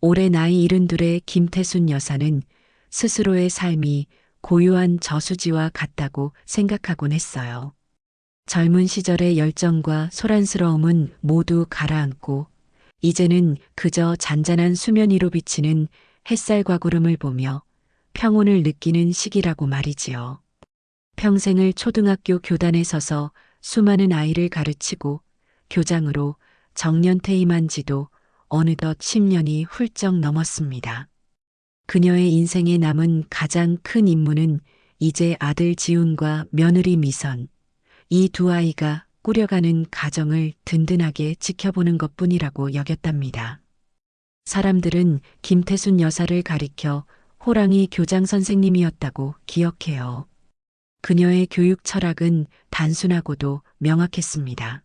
올해 나이 72의 김태순 여사는 스스로의 삶이 고요한 저수지와 같다고 생각하곤 했어요. 젊은 시절의 열정과 소란스러움은 모두 가라앉고 이제는 그저 잔잔한 수면 위로 비치는 햇살과 구름을 보며 평온을 느끼는 시기라고 말이지요. 평생을 초등학교 교단에 서서 수많은 아이를 가르치고 교장으로 정년퇴임한 지도 어느덧 10년이 훌쩍 넘었습니다. 그녀의 인생에 남은 가장 큰 임무는 이제 아들 지훈과 며느리 미선, 이 두 아이가 꾸려가는 가정을 든든하게 지켜보는 것뿐이라고 여겼답니다. 사람들은 김태순 여사를 가리켜 호랑이 교장 선생님이었다고 기억해요. 그녀의 교육 철학은 단순하고도 명확했습니다.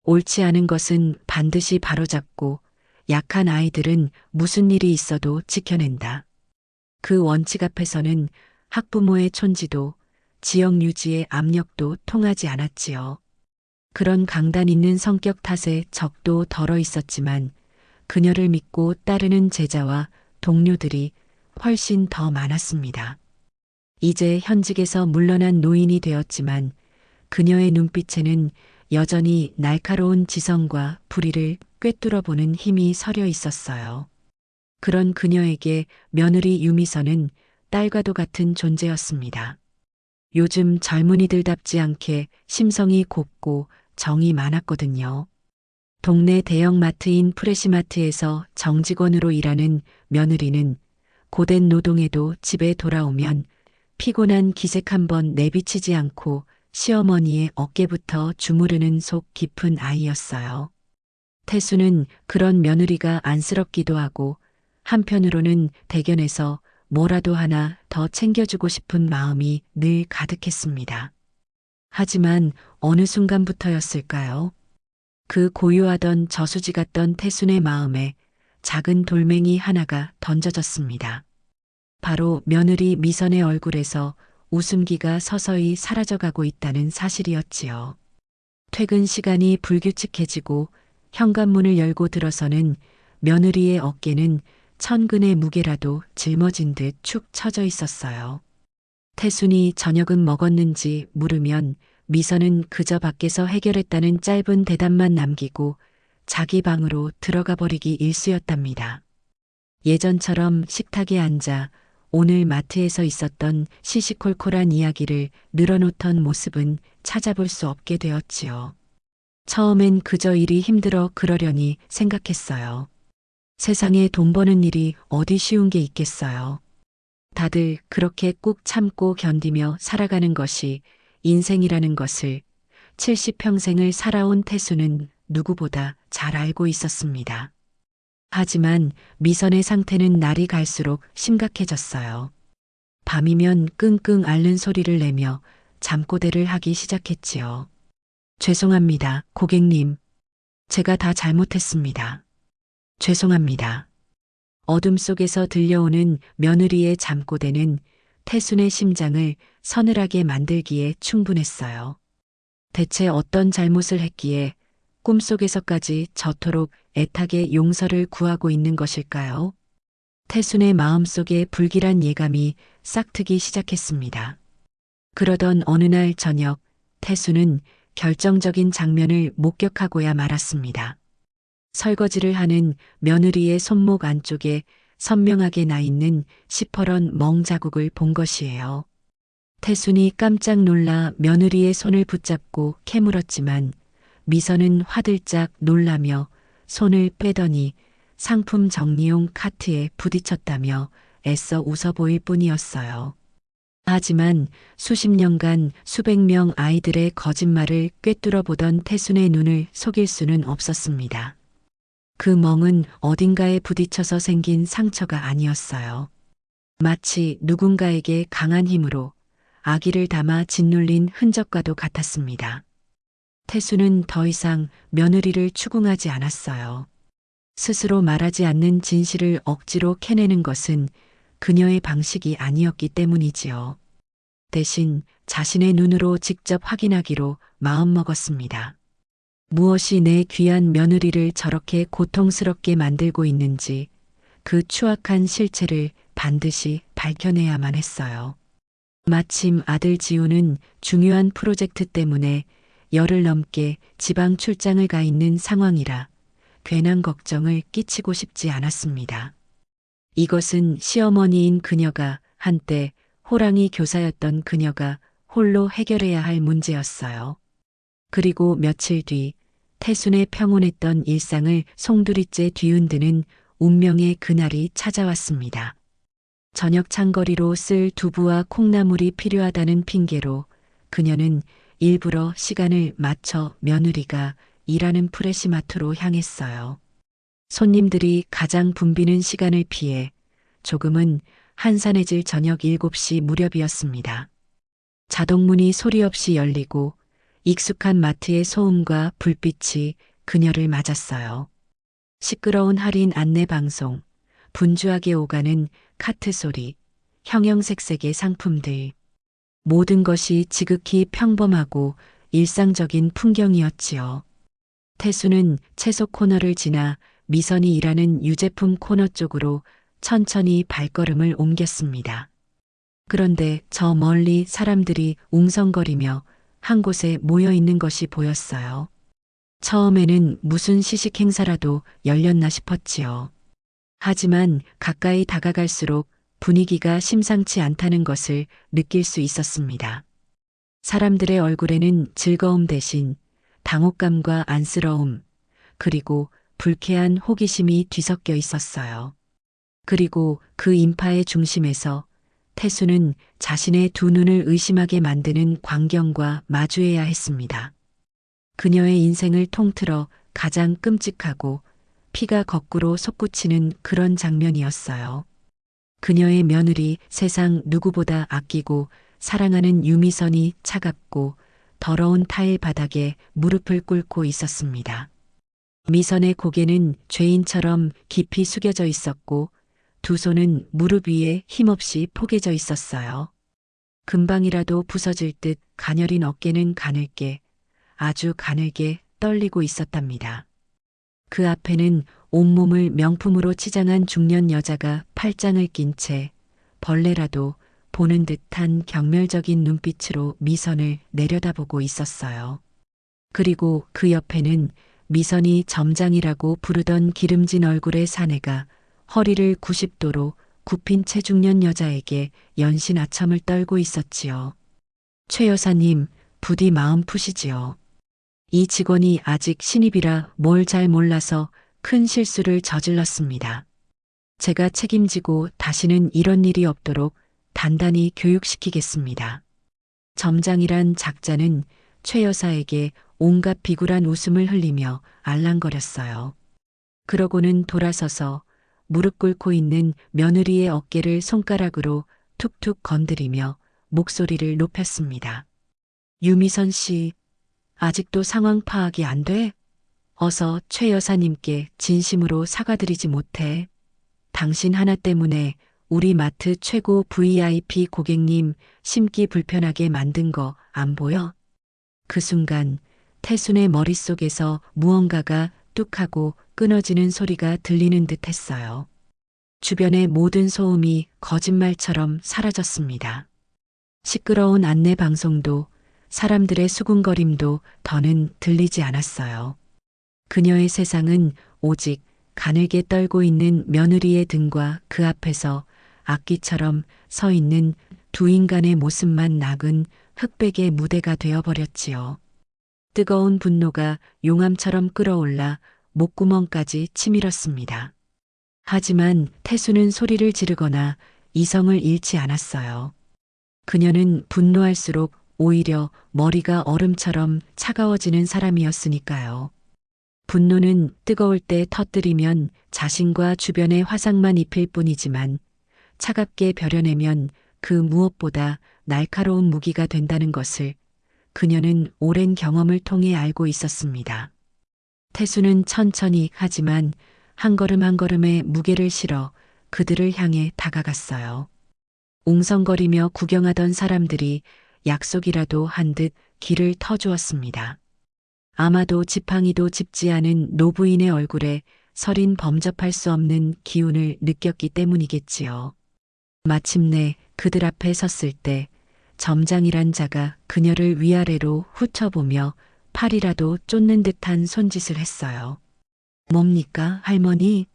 옳지 않은 것은 반드시 바로잡고 약한 아이들은 무슨 일이 있어도 지켜낸다. 그 원칙 앞에서는 학부모의 촌지도 지역 유지의 압력도 통하지 않았지요. 그런 강단 있는 성격 탓에 적도 덜어 있었지만 그녀를 믿고 따르는 제자와 동료들이 훨씬 더 많았습니다. 이제 현직에서 물러난 노인이 되었지만 그녀의 눈빛에는 여전히 날카로운 지성과 불의를 꿰뚫어 보는 힘이 서려 있었어요. 그런 그녀에게 며느리 유미선은 딸과도 같은 존재였습니다. 요즘 젊은이들답지 않게 심성이 곱고 정이 많았거든요. 동네 대형마트인 프레시마트에서 정직원으로 일하는 며느리는 고된 노동에도 집에 돌아오면 피곤한 기색 한번 내비치지 않고 시어머니의 어깨부터 주무르는 속 깊은 아이였어요. 태수는 그런 며느리가 안쓰럽기도 하고 한편으로는 대견해서 뭐라도 하나 더 챙겨주고 싶은 마음이 늘 가득했습니다. 하지만 어느 순간부터였을까요? 그 고요하던 저수지 같던 태순의 마음에 작은 돌멩이 하나가 던져졌습니다. 바로 며느리 미선의 얼굴에서 웃음기가 서서히 사라져가고 있다는 사실이었지요. 퇴근 시간이 불규칙해지고 현관문을 열고 들어서는 며느리의 어깨는 천근의 무게라도 짊어진 듯 축 처져 있었어요. 태순이 저녁은 먹었는지 물으면 미선은 그저 밖에서 해결했다는 짧은 대답만 남기고 자기 방으로 들어가 버리기 일쑤였답니다. 예전처럼 식탁에 앉아 오늘 마트에서 있었던 시시콜콜한 이야기를 늘어놓던 모습은 찾아볼 수 없게 되었지요. 처음엔 그저 일이 힘들어 그러려니 생각했어요. 세상에 돈 버는 일이 어디 쉬운 게 있겠어요. 다들 그렇게 꾹 참고 견디며 살아가는 것이 인생이라는 것을 70평생을 살아온 태수는 누구보다 잘 알고 있었습니다. 하지만 미선의 상태는 날이 갈수록 심각해졌어요. 밤이면 끙끙 앓는 소리를 내며 잠꼬대를 하기 시작했지요. 죄송합니다, 고객님. 제가 다 잘못했습니다. 죄송합니다. 어둠 속에서 들려오는 며느리의 잠꼬대는 태순의 심장을 서늘하게 만들기에 충분했어요. 대체 어떤 잘못을 했기에 꿈속에서까지 저토록 애타게 용서를 구하고 있는 것일까요? 태순의 마음속에 불길한 예감이 싹트기 시작했습니다. 그러던 어느 날 저녁, 태순은 결정적인 장면을 목격하고야 말았습니다. 설거지를 하는 며느리의 손목 안쪽에 선명하게 나 있는 시퍼런 멍 자국을 본 것이에요. 태순이 깜짝 놀라 며느리의 손을 붙잡고 캐물었지만 미선은 화들짝 놀라며 손을 빼더니 상품 정리용 카트에 부딪혔다며 애써 웃어 보일 뿐이었어요. 하지만 수십 년간 수백 명 아이들의 거짓말을 꿰뚫어 보던 태순의 눈을 속일 수는 없었습니다. 그 멍은 어딘가에 부딪혀서 생긴 상처가 아니었어요. 마치 누군가에게 강한 힘으로 아기를 담아 짓눌린 흔적과도 같았습니다. 태수는 더 이상 며느리를 추궁하지 않았어요. 스스로 말하지 않는 진실을 억지로 캐내는 것은 그녀의 방식이 아니었기 때문이지요. 대신 자신의 눈으로 직접 확인하기로 마음먹었습니다. 무엇이 내 귀한 며느리를 저렇게 고통스럽게 만들고 있는지 그 추악한 실체를 반드시 밝혀내야만 했어요. 마침 아들 지우는 중요한 프로젝트 때문에 열흘 넘게 지방 출장을 가 있는 상황이라 괜한 걱정을 끼치고 싶지 않았습니다. 이것은 시어머니인 그녀가 한때 호랑이 교사였던 그녀가 홀로 해결해야 할 문제였어요. 그리고 며칠 뒤 태순의 평온했던 일상을 송두리째 뒤흔드는 운명의 그날이 찾아왔습니다. 저녁 장거리로 쓸 두부와 콩나물이 필요하다는 핑계로 그녀는 일부러 시간을 맞춰 며느리가 일하는 프레시마트로 향했어요. 손님들이 가장 붐비는 시간을 피해 조금은 한산해질 저녁 7시 무렵이었습니다. 자동문이 소리 없이 열리고 익숙한 마트의 소음과 불빛이 그녀를 맞았어요. 시끄러운 할인 안내 방송, 분주하게 오가는 카트 소리, 형형색색의 상품들. 모든 것이 지극히 평범하고 일상적인 풍경이었지요. 태수는 채소 코너를 지나 미선이 일하는 유제품 코너 쪽으로 천천히 발걸음을 옮겼습니다. 그런데 저 멀리 사람들이 웅성거리며 한 곳에 모여 있는 것이 보였어요. 처음에는 무슨 시식 행사라도 열렸나 싶었지요. 하지만 가까이 다가갈수록 분위기가 심상치 않다는 것을 느낄 수 있었습니다. 사람들의 얼굴에는 즐거움 대신 당혹감과 안쓰러움, 그리고 불쾌한 호기심이 뒤섞여 있었어요. 그리고 그 인파의 중심에서 태수는 자신의 두 눈을 의심하게 만드는 광경과 마주해야 했습니다. 그녀의 인생을 통틀어 가장 끔찍하고 피가 거꾸로 솟구치는 그런 장면이었어요. 그녀의 며느리 세상 누구보다 아끼고 사랑하는 유미선이 차갑고 더러운 타일 바닥에 무릎을 꿇고 있었습니다. 미선의 고개는 죄인처럼 깊이 숙여져 있었고 두 손은 무릎 위에 힘없이 포개져 있었어요. 금방이라도 부서질 듯 가녀린 어깨는 가늘게, 아주 가늘게 떨리고 있었답니다. 그 앞에는 온몸을 명품으로 치장한 중년 여자가 팔짱을 낀 채 벌레라도 보는 듯한 경멸적인 눈빛으로 미선을 내려다보고 있었어요. 그리고 그 옆에는 미선이 점장이라고 부르던 기름진 얼굴의 사내가 허리를 90도로 굽힌 채 중년 여자에게 연신 아첨을 떨고 있었지요. 최 여사님, 부디 마음 푸시지요. 이 직원이 아직 신입이라 뭘 잘 몰라서 큰 실수를 저질렀습니다. 제가 책임지고 다시는 이런 일이 없도록 단단히 교육시키겠습니다. 점장이란 작자는 최 여사에게 온갖 비굴한 웃음을 흘리며 알랑거렸어요. 그러고는 돌아서서 무릎 꿇고 있는 며느리의 어깨를 손가락으로 툭툭 건드리며 목소리를 높였습니다. 유미선 씨, 아직도 상황 파악이 안 돼? 어서 최 여사님께 진심으로 사과드리지 못해. 당신 하나 때문에 우리 마트 최고 VIP 고객님 심기 불편하게 만든 거 안 보여? 그 순간 태순의 머릿속에서 무언가가 뚝 하고 끊어지는 소리가 들리는 듯 했어요. 주변의 모든 소음이 거짓말처럼 사라졌습니다. 시끄러운 안내 방송도 사람들의 수군거림도 더는 들리지 않았어요. 그녀의 세상은 오직 가늘게 떨고 있는 며느리의 등과 그 앞에서 악기처럼 서 있는 두 인간의 모습만 낙은 흑백의 무대가 되어버렸지요. 뜨거운 분노가 용암처럼 끓어올라 목구멍까지 치밀었습니다. 하지만 태수는 소리를 지르거나 이성을 잃지 않았어요. 그녀는 분노할수록 오히려 머리가 얼음처럼 차가워지는 사람이었으니까요. 분노는 뜨거울 때 터뜨리면 자신과 주변에 화상만 입힐 뿐이지만 차갑게 벼려내면 그 무엇보다 날카로운 무기가 된다는 것을 그녀는 오랜 경험을 통해 알고 있었습니다. 태수는 천천히 하지만 한 걸음 한 걸음의 무게를 실어 그들을 향해 다가갔어요. 웅성거리며 구경하던 사람들이 약속이라도 한 듯 길을 터주었습니다. 아마도 지팡이도 짚지 않은 노부인의 얼굴에 서린 범접할 수 없는 기운을 느꼈기 때문이겠지요. 마침내 그들 앞에 섰을 때 점장이란 자가 그녀를 위아래로 훑어보며 팔이라도 쫓는 듯한 손짓을 했어요. 뭡니까, 할머니?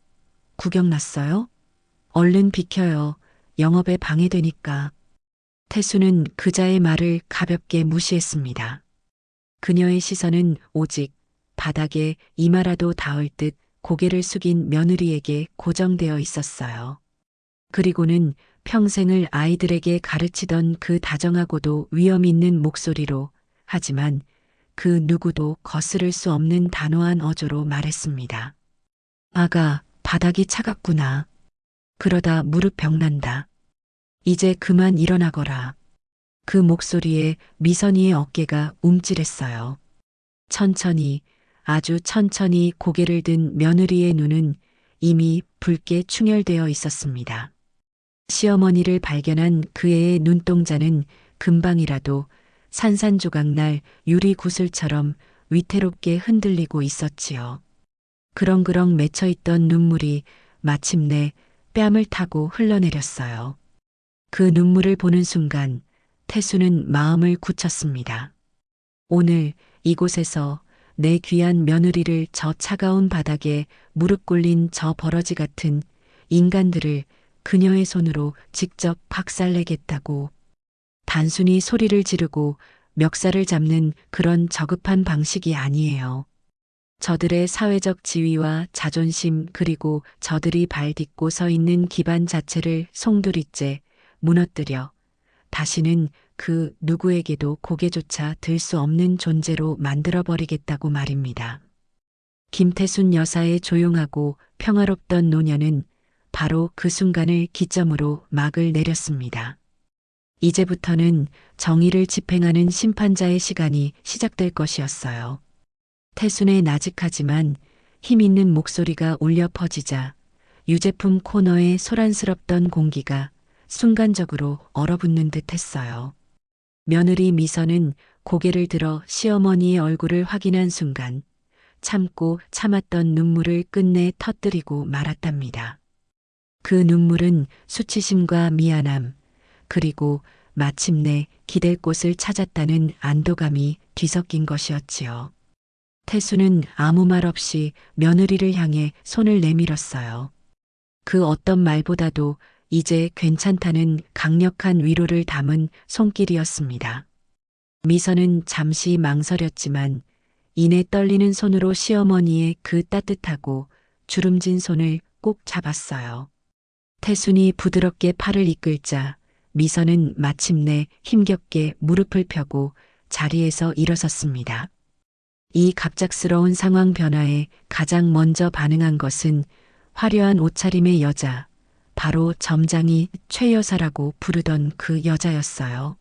구경 났어요? 얼른 비켜요. 영업에 방해되니까. 태수는 그자의 말을 가볍게 무시했습니다. 그녀의 시선은 오직 바닥에 이마라도 닿을 듯 고개를 숙인 며느리에게 고정되어 있었어요. 그리고는 평생을 아이들에게 가르치던 그 다정하고도 위험 있는 목소리로, 하지만 그 누구도 거스를 수 없는 단호한 어조로 말했습니다. 아가, 바닥이 차갑구나. 그러다 무릎 병난다. 이제 그만 일어나거라. 그 목소리에 미선이의 어깨가 움찔했어요. 천천히, 아주 천천히 고개를 든 며느리의 눈은 이미 붉게 충혈되어 있었습니다. 시어머니를 발견한 그 애의 눈동자는 금방이라도 산산조각날 유리 구슬처럼 위태롭게 흔들리고 있었지요. 그렁그렁 맺혀있던 눈물이 마침내 뺨을 타고 흘러내렸어요. 그 눈물을 보는 순간 태수는 마음을 굳혔습니다. 오늘 이곳에서 내 귀한 며느리를 저 차가운 바닥에 무릎 꿇린 저 버러지 같은 인간들을 그녀의 손으로 직접 박살내겠다고. 단순히 소리를 지르고 멱살을 잡는 그런 저급한 방식이 아니에요. 저들의 사회적 지위와 자존심 그리고 저들이 발 딛고 서 있는 기반 자체를 송두리째 무너뜨려 다시는 그 누구에게도 고개조차 들 수 없는 존재로 만들어버리겠다고 말입니다. 김태순 여사의 조용하고 평화롭던 노년은 바로 그 순간을 기점으로 막을 내렸습니다. 이제부터는 정의를 집행하는 심판자의 시간이 시작될 것이었어요. 태순의 나직하지만 힘있는 목소리가 울려 퍼지자 유제품 코너의 소란스럽던 공기가 순간적으로 얼어붙는 듯 했어요. 며느리 미선은 고개를 들어 시어머니의 얼굴을 확인한 순간 참고 참았던 눈물을 끝내 터뜨리고 말았답니다. 그 눈물은 수치심과 미안함, 그리고 마침내 기댈 곳을 찾았다는 안도감이 뒤섞인 것이었지요. 태수는 아무 말 없이 며느리를 향해 손을 내밀었어요. 그 어떤 말보다도 이제 괜찮다는 강력한 위로를 담은 손길이었습니다. 미선은 잠시 망설였지만 이내 떨리는 손으로 시어머니의 그 따뜻하고 주름진 손을 꼭 잡았어요. 태순이 부드럽게 팔을 이끌자 미선은 마침내 힘겹게 무릎을 펴고 자리에서 일어섰습니다. 이 갑작스러운 상황 변화에 가장 먼저 반응한 것은 화려한 옷차림의 여자, 바로 점장이 최 여사라고 부르던 그 여자였어요.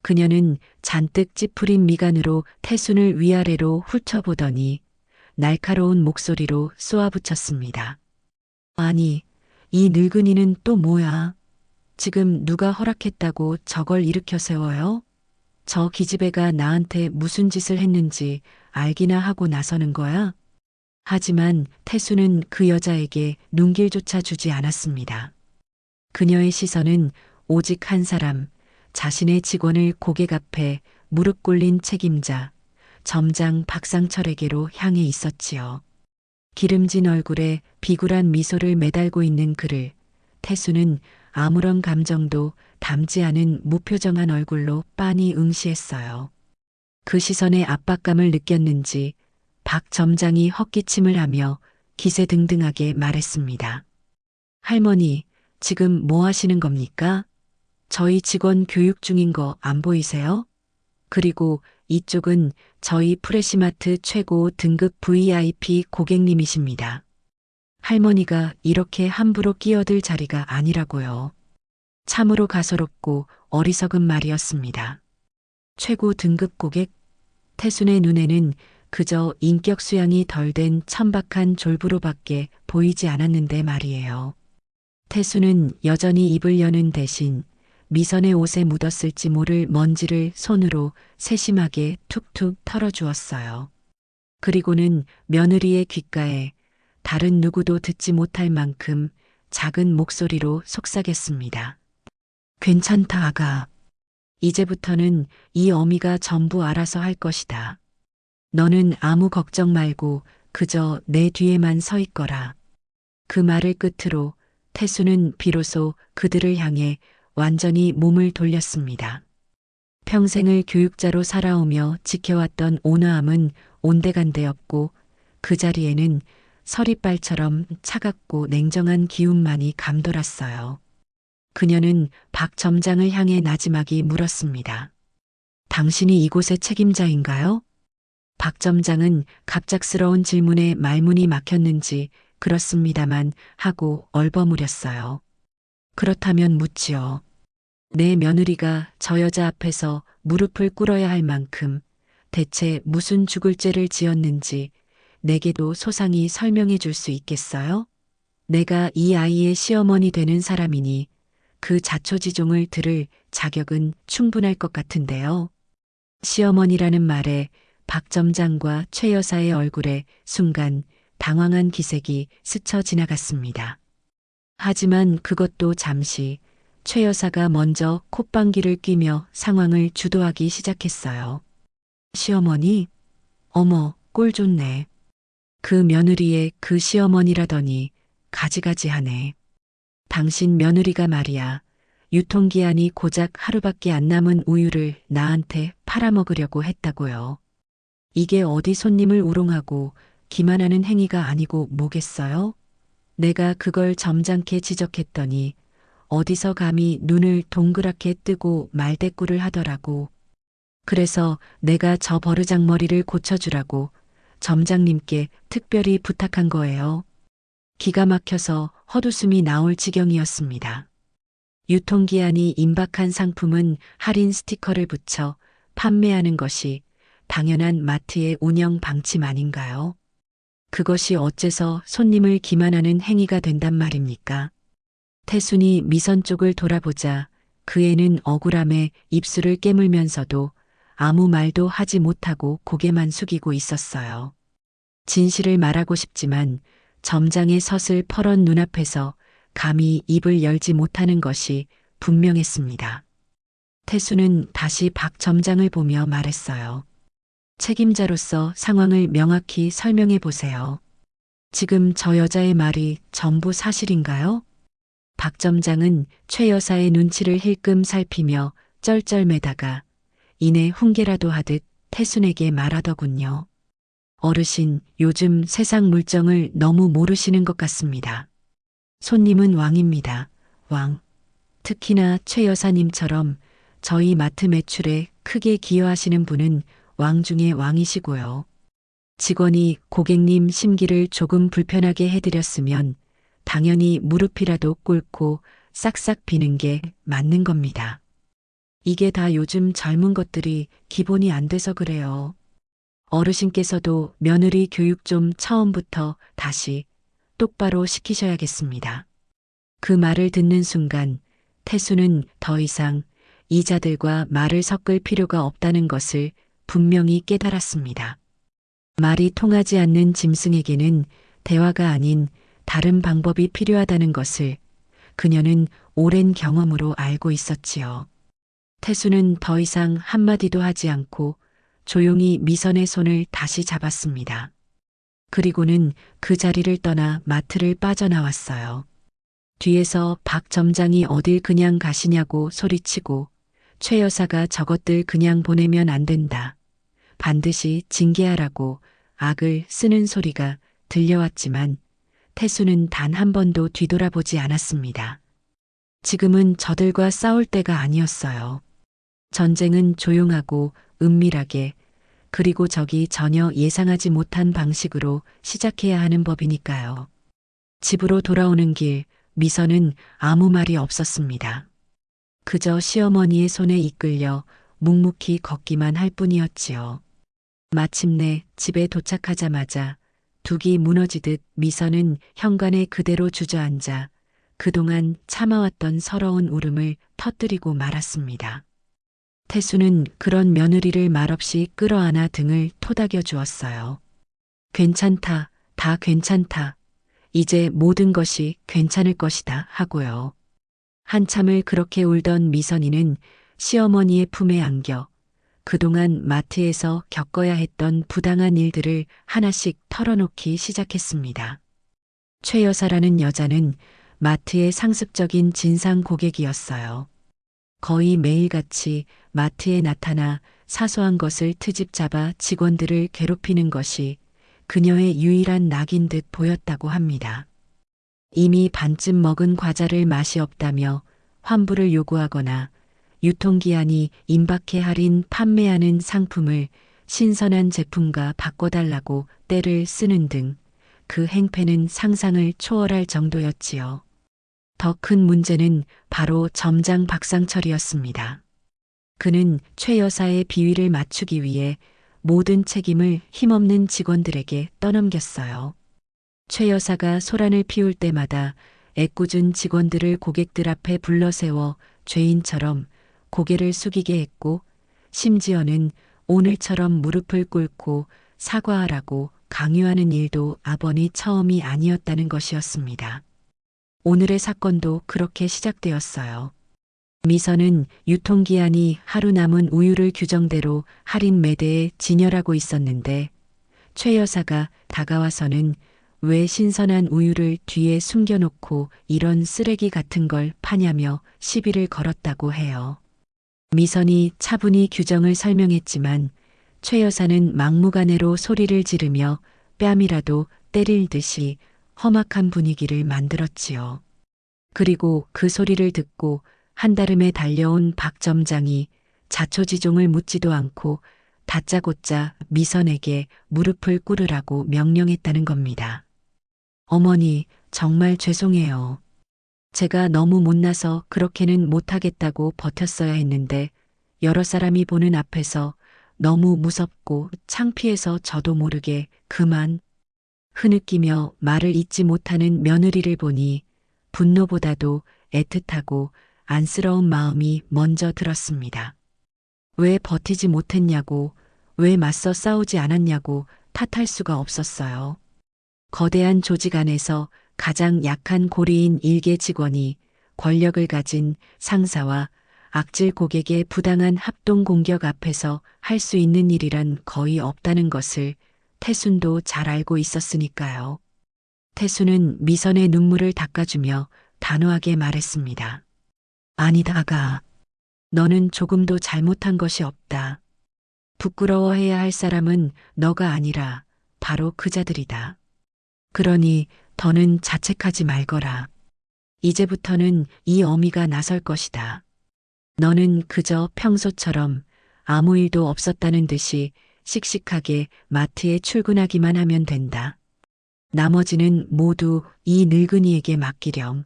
그녀는 잔뜩 찌푸린 미간으로 태순을 위아래로 훑어보더니 날카로운 목소리로 쏘아붙였습니다. 아니, 이 늙은이는 또 뭐야? 지금 누가 허락했다고 저걸 일으켜 세워요? 저 기집애가 나한테 무슨 짓을 했는지 알기나 하고 나서는 거야? 하지만 태수는 그 여자에게 눈길조차 주지 않았습니다. 그녀의 시선은 오직 한 사람, 자신의 직원을 고객 앞에 무릎 꿇린 책임자, 점장 박상철에게로 향해 있었지요. 기름진 얼굴에 비굴한 미소를 매달고 있는 그를 태수는 아무런 감정도 담지 않은 무표정한 얼굴로 빤히 응시했어요. 그 시선의 압박감을 느꼈는지 박 점장이 헛기침을 하며 기세등등하게 말했습니다. 할머니, 지금 뭐 하시는 겁니까? 저희 직원 교육 중인 거 안 보이세요? 그리고 이쪽은 저희 프레시마트 최고 등급 VIP 고객님이십니다. 할머니가 이렇게 함부로 끼어들 자리가 아니라고요. 참으로 가소롭고 어리석은 말이었습니다. 최고 등급 고객? 태순의 눈에는 그저 인격 수양이 덜 된 천박한 졸부로밖에 보이지 않았는데 말이에요. 태순은 여전히 입을 여는 대신 미선의 옷에 묻었을지 모를 먼지를 손으로 세심하게 툭툭 털어주었어요. 그리고는 며느리의 귓가에 다른 누구도 듣지 못할 만큼 작은 목소리로 속삭였습니다. 괜찮다, 아가. 이제부터는 이 어미가 전부 알아서 할 것이다. 너는 아무 걱정 말고 그저 내 뒤에만 서 있거라. 그 말을 끝으로 태수는 비로소 그들을 향해 완전히 몸을 돌렸습니다. 평생을 교육자로 살아오며 지켜왔던 온화함은 온데간데없고 그 자리에는 서리빨처럼 차갑고 냉정한 기운만이 감돌았어요. 그녀는 박 점장을 향해 나지막이 물었습니다. 당신이 이곳의 책임자인가요? 박 점장은 갑작스러운 질문에 말문이 막혔는지 그렇습니다만 하고 얼버무렸어요. 그렇다면 묻지요. 내 며느리가 저 여자 앞에서 무릎을 꿇어야 할 만큼 대체 무슨 죽을 죄를 지었는지 내게도 소상히 설명해 줄 수 있겠어요? 내가 이 아이의 시어머니 되는 사람이니 그 자초지종을 들을 자격은 충분할 것 같은데요. 시어머니라는 말에 박 점장과 최 여사의 얼굴에 순간 당황한 기색이 스쳐 지나갔습니다. 하지만 그것도 잠시 최 여사가 먼저 콧방귀를 뀌며 상황을 주도하기 시작했어요. 시어머니? 어머, 꼴 좋네. 그 며느리의 그 시어머니라더니 가지가지하네. 당신 며느리가 말이야. 유통기한이 고작 하루밖에 안 남은 우유를 나한테 팔아먹으려고 했다고요. 이게 어디 손님을 우롱하고 기만하는 행위가 아니고 뭐겠어요? 내가 그걸 점잖게 지적했더니 어디서 감히 눈을 동그랗게 뜨고 말대꾸를 하더라고. 그래서 내가 저 버르장머리를 고쳐주라고 점장님께 특별히 부탁한 거예요. 기가 막혀서 헛웃음이 나올 지경이었습니다. 유통기한이 임박한 상품은 할인 스티커를 붙여 판매하는 것이 당연한 마트의 운영 방침 아닌가요? 그것이 어째서 손님을 기만하는 행위가 된단 말입니까? 태순이 미선 쪽을 돌아보자 그 애는 억울함에 입술을 깨물면서도 아무 말도 하지 못하고 고개만 숙이고 있었어요. 진실을 말하고 싶지만 점장의 서슬 퍼런 눈앞에서 감히 입을 열지 못하는 것이 분명했습니다. 태수는 다시 박 점장을 보며 말했어요. 책임자로서 상황을 명확히 설명해 보세요. 지금 저 여자의 말이 전부 사실인가요? 박 점장은 최 여사의 눈치를 힐끔 살피며 쩔쩔매다가 이내 훈계라도 하듯 태순에게 말하더군요. 어르신, 요즘 세상 물정을 너무 모르시는 것 같습니다. 손님은 왕입니다. 왕. 특히나 최 여사님처럼 저희 마트 매출에 크게 기여하시는 분은 왕 중의 왕이시고요. 직원이 고객님 심기를 조금 불편하게 해드렸으면 당연히 무릎이라도 꿇고 싹싹 비는 게 맞는 겁니다. 이게 다 요즘 젊은 것들이 기본이 안 돼서 그래요. 어르신께서도 며느리 교육 좀 처음부터 다시 똑바로 시키셔야겠습니다. 그 말을 듣는 순간 태수는 더 이상 이자들과 말을 섞을 필요가 없다는 것을 분명히 깨달았습니다. 말이 통하지 않는 짐승에게는 대화가 아닌 다른 방법이 필요하다는 것을 그녀는 오랜 경험으로 알고 있었지요. 태수는 더 이상 한마디도 하지 않고 조용히 미선의 손을 다시 잡았습니다. 그리고는 그 자리를 떠나 마트를 빠져나왔어요. 뒤에서 박 점장이 어딜 그냥 가시냐고 소리치고 최 여사가 저것들 그냥 보내면 안 된다. 반드시 징계하라고 악을 쓰는 소리가 들려왔지만 태수는 단 한 번도 뒤돌아보지 않았습니다. 지금은 저들과 싸울 때가 아니었어요. 전쟁은 조용하고 은밀하게 그리고 적이 전혀 예상하지 못한 방식으로 시작해야 하는 법이니까요. 집으로 돌아오는 길 미선은 아무 말이 없었습니다. 그저 시어머니의 손에 이끌려 묵묵히 걷기만 할 뿐이었지요. 마침내 집에 도착하자마자 둑이 무너지듯 미선은 현관에 그대로 주저앉아 그동안 참아왔던 서러운 울음을 터뜨리고 말았습니다. 태수는 그런 며느리를 말없이 끌어안아 등을 토닥여 주었어요. 괜찮다, 다 괜찮다. 이제 모든 것이 괜찮을 것이다 하고요. 한참을 그렇게 울던 미선이는 시어머니의 품에 안겨 그동안 마트에서 겪어야 했던 부당한 일들을 하나씩 털어놓기 시작했습니다. 최 여사라는 여자는 마트의 상습적인 진상 고객이었어요. 거의 매일같이 마트에 나타나 사소한 것을 트집 잡아 직원들을 괴롭히는 것이 그녀의 유일한 낙인 듯 보였다고 합니다. 이미 반쯤 먹은 과자를 맛이 없다며 환불을 요구하거나 유통기한이 임박해 할인 판매하는 상품을 신선한 제품과 바꿔달라고 떼를 쓰는 등 그 행패는 상상을 초월할 정도였지요. 더 큰 문제는 바로 점장 박상철이었습니다. 그는 최 여사의 비위를 맞추기 위해 모든 책임을 힘없는 직원들에게 떠넘겼어요. 최 여사가 소란을 피울 때마다 애꿎은 직원들을 고객들 앞에 불러세워 죄인처럼 고개를 숙이게 했고, 심지어는 오늘처럼 무릎을 꿇고 사과하라고 강요하는 일도 아버니 처음이 아니었다는 것이었습니다. 오늘의 사건도 그렇게 시작되었어요. 미선은 유통기한이 하루 남은 우유를 규정대로 할인 매대에 진열하고 있었는데, 최 여사가 다가와서는 왜 신선한 우유를 뒤에 숨겨놓고 이런 쓰레기 같은 걸 파냐며 시비를 걸었다고 해요. 미선이 차분히 규정을 설명했지만 최 여사는 막무가내로 소리를 지르며 뺨이라도 때릴 듯이 험악한 분위기를 만들었지요. 그리고 그 소리를 듣고 한달음에 달려온 박 점장이 자초지종을 묻지도 않고 다짜고짜 미선에게 무릎을 꿇으라고 명령했다는 겁니다. 어머니, 정말 죄송해요. 제가 너무 못나서 그렇게는 못하겠다고 버텼어야 했는데 여러 사람이 보는 앞에서 너무 무섭고 창피해서 저도 모르게 그만. 흐느끼며 말을 잇지 못하는 며느리를 보니 분노보다도 애틋하고 안쓰러운 마음이 먼저 들었습니다. 왜 버티지 못했냐고, 왜 맞서 싸우지 않았냐고 탓할 수가 없었어요. 거대한 조직 안에서 가장 약한 고리인 일개 직원이 권력을 가진 상사와 악질 고객의 부당한 합동 공격 앞에서 할 수 있는 일이란 거의 없다는 것을 태순도 잘 알고 있었으니까요. 태순은 미선의 눈물을 닦아주며 단호하게 말했습니다. 아니다, 아가. 너는 조금도 잘못한 것이 없다. 부끄러워해야 할 사람은 너가 아니라 바로 그자들이다. 그러니 더는 자책하지 말거라. 이제부터는 이 어미가 나설 것이다. 너는 그저 평소처럼 아무 일도 없었다는 듯이 씩씩하게 마트에 출근하기만 하면 된다. 나머지는 모두 이 늙은이에게 맡기렴.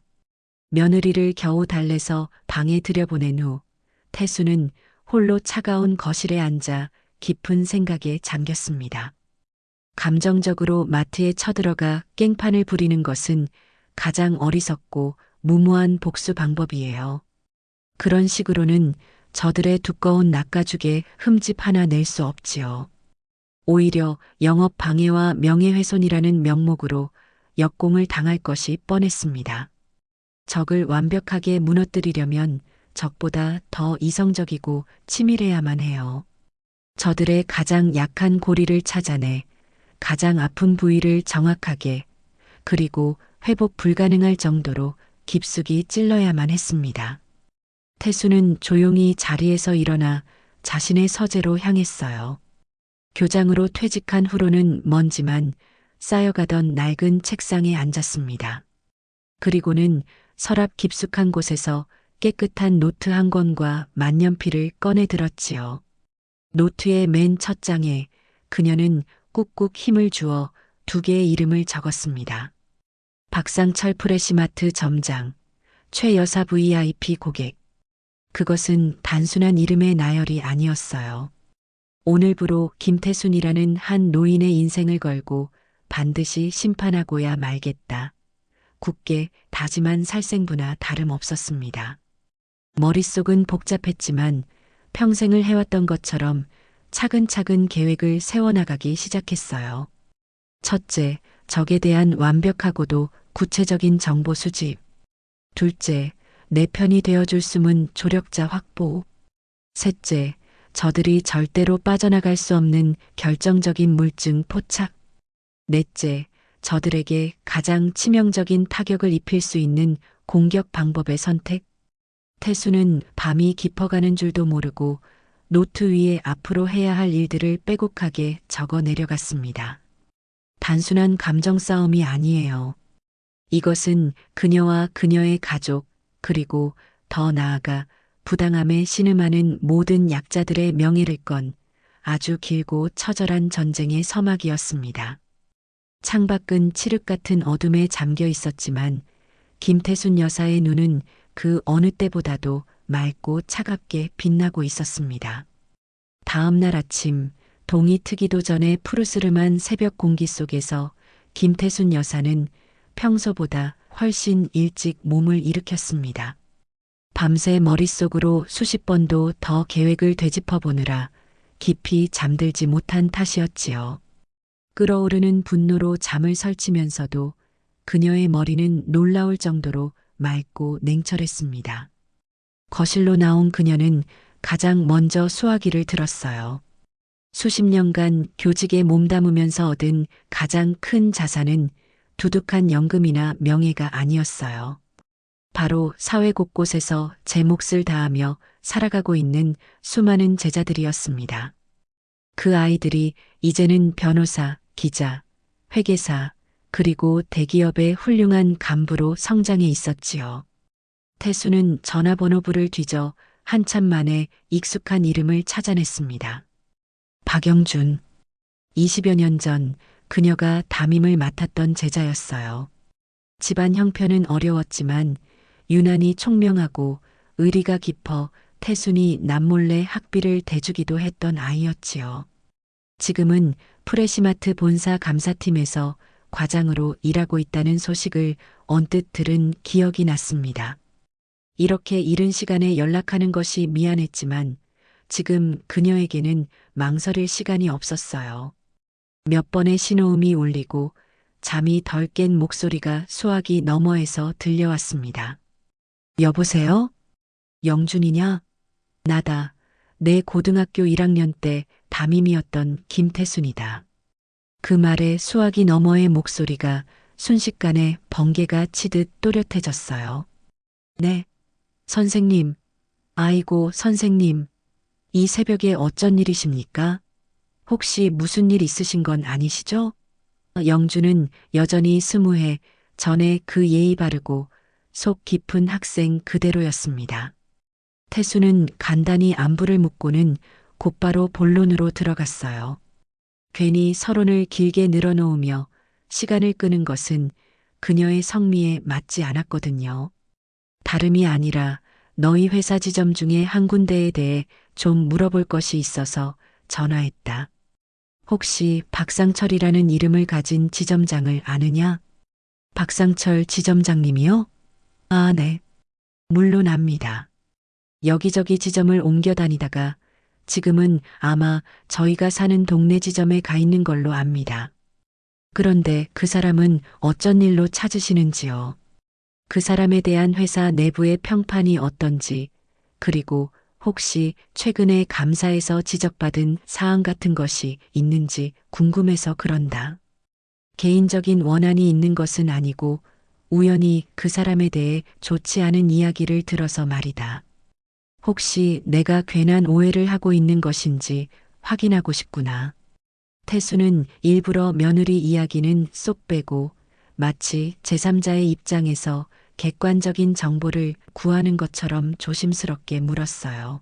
며느리를 겨우 달래서 방에 들여보낸 후 태수는 홀로 차가운 거실에 앉아 깊은 생각에 잠겼습니다. 감정적으로 마트에 쳐들어가 깽판을 부리는 것은 가장 어리석고 무모한 복수 방법이에요. 그런 식으로는 저들의 두꺼운 낚아죽에 흠집 하나 낼 수 없지요. 오히려 영업 방해와 명예훼손이라는 명목으로 역공을 당할 것이 뻔했습니다. 적을 완벽하게 무너뜨리려면 적보다 더 이성적이고 치밀해야만 해요. 저들의 가장 약한 고리를 찾아내 가장 아픈 부위를 정확하게 그리고 회복 불가능할 정도로 깊숙이 찔러야만 했습니다. 태수는 조용히 자리에서 일어나 자신의 서재로 향했어요. 교장으로 퇴직한 후로는 먼지만 쌓여가던 낡은 책상에 앉았습니다. 그리고는 서랍 깊숙한 곳에서 깨끗한 노트 한 권과 만년필을 꺼내 들었지요. 노트의 맨 첫 장에 그녀는 꾹꾹 힘을 주어 두 개의 이름을 적었습니다. 박상철 프레시마트 점장, 최 여사 VIP 고객. 그것은 단순한 이름의 나열이 아니었어요. 오늘부로 김태순이라는 한 노인의 인생을 걸고 반드시 심판하고야 말겠다. 굳게 다짐한 살생부나 다름없었습니다. 머릿속은 복잡했지만 평생을 해왔던 것처럼 차근차근 계획을 세워나가기 시작했어요. 첫째, 적에 대한 완벽하고도 구체적인 정보 수집. 둘째, 내 편이 되어줄 숨은 조력자 확보. 셋째, 저들이 절대로 빠져나갈 수 없는 결정적인 물증 포착. 넷째, 저들에게 가장 치명적인 타격을 입힐 수 있는 공격 방법의 선택. 태수는 밤이 깊어가는 줄도 모르고 노트 위에 앞으로 해야 할 일들을 빼곡하게 적어 내려갔습니다. 단순한 감정 싸움이 아니에요. 이것은 그녀와 그녀의 가족, 그리고 더 나아가 부당함에 신음하는 모든 약자들의 명예를 건 아주 길고 처절한 전쟁의 서막이었습니다. 창밖은 칠흑 같은 어둠에 잠겨 있었지만 김태순 여사의 눈은 그 어느 때보다도 맑고 차갑게 빛나고 있었습니다. 다음 날 아침 동이 트기도 전에 푸르스름한 새벽 공기 속에서 김태순 여사는 평소보다 훨씬 일찍 몸을 일으켰습니다. 밤새 머릿속으로 수십 번도 더 계획을 되짚어 보느라 깊이 잠들지 못한 탓이었지요. 끓어오르는 분노로 잠을 설치면서도 그녀의 머리는 놀라울 정도로 맑고 냉철했습니다. 거실로 나온 그녀는 가장 먼저 수화기를 들었어요. 수십 년간 교직에 몸담으면서 얻은 가장 큰 자산은 두둑한 연금이나 명예가 아니었어요. 바로 사회 곳곳에서 제 몫을 다하며 살아가고 있는 수많은 제자들이었습니다. 그 아이들이 이제는 변호사, 기자, 회계사, 그리고 대기업의 훌륭한 간부로 성장해 있었지요. 태수는 전화번호부를 뒤져 한참 만에 익숙한 이름을 찾아냈습니다. 박영준. 20여 년 전 그녀가 담임을 맡았던 제자였어요. 집안 형편은 어려웠지만 유난히 총명하고 의리가 깊어 태순이 남몰래 학비를 대주기도 했던 아이였지요. 지금은 프레시마트 본사 감사팀에서 과장으로 일하고 있다는 소식을 언뜻 들은 기억이 났습니다. 이렇게 이른 시간에 연락하는 것이 미안했지만 지금 그녀에게는 망설일 시간이 없었어요. 몇 번의 신호음이 울리고 잠이 덜 깬 목소리가 수화기 너머에서 들려왔습니다. 여보세요? 영준이냐? 나다. 내 고등학교 1학년 때 담임이었던 김태순이다. 그 말에 수화기 너머의 목소리가 순식간에 번개가 치듯 또렷해졌어요. 네, 선생님. 아이고, 선생님. 이 새벽에 어쩐 일이십니까? 혹시 무슨 일 있으신 건 아니시죠? 영주는 여전히 스무해 전에 그 예의 바르고 속 깊은 학생 그대로였습니다. 태수는 간단히 안부를 묻고는 곧바로 본론으로 들어갔어요. 괜히 서론을 길게 늘어놓으며 시간을 끄는 것은 그녀의 성미에 맞지 않았거든요. 다름이 아니라 너희 회사 지점 중에 한 군데에 대해 좀 물어볼 것이 있어서 전화했다. 혹시 박상철이라는 이름을 가진 지점장을 아느냐? 박상철 지점장님이요? 아, 네. 물론 압니다. 여기저기 지점을 옮겨 다니다가 지금은 아마 저희가 사는 동네 지점에 가 있는 걸로 압니다. 그런데 그 사람은 어쩐 일로 찾으시는지요? 그 사람에 대한 회사 내부의 평판이 어떤지, 그리고 혹시 최근에 감사에서 지적받은 사항 같은 것이 있는지 궁금해서 그런다. 개인적인 원한이 있는 것은 아니고 우연히 그 사람에 대해 좋지 않은 이야기를 들어서 말이다. 혹시 내가 괜한 오해를 하고 있는 것인지 확인하고 싶구나. 태수는 일부러 며느리 이야기는 쏙 빼고 마치 제3자의 입장에서 객관적인 정보를 구하는 것처럼 조심스럽게 물었어요.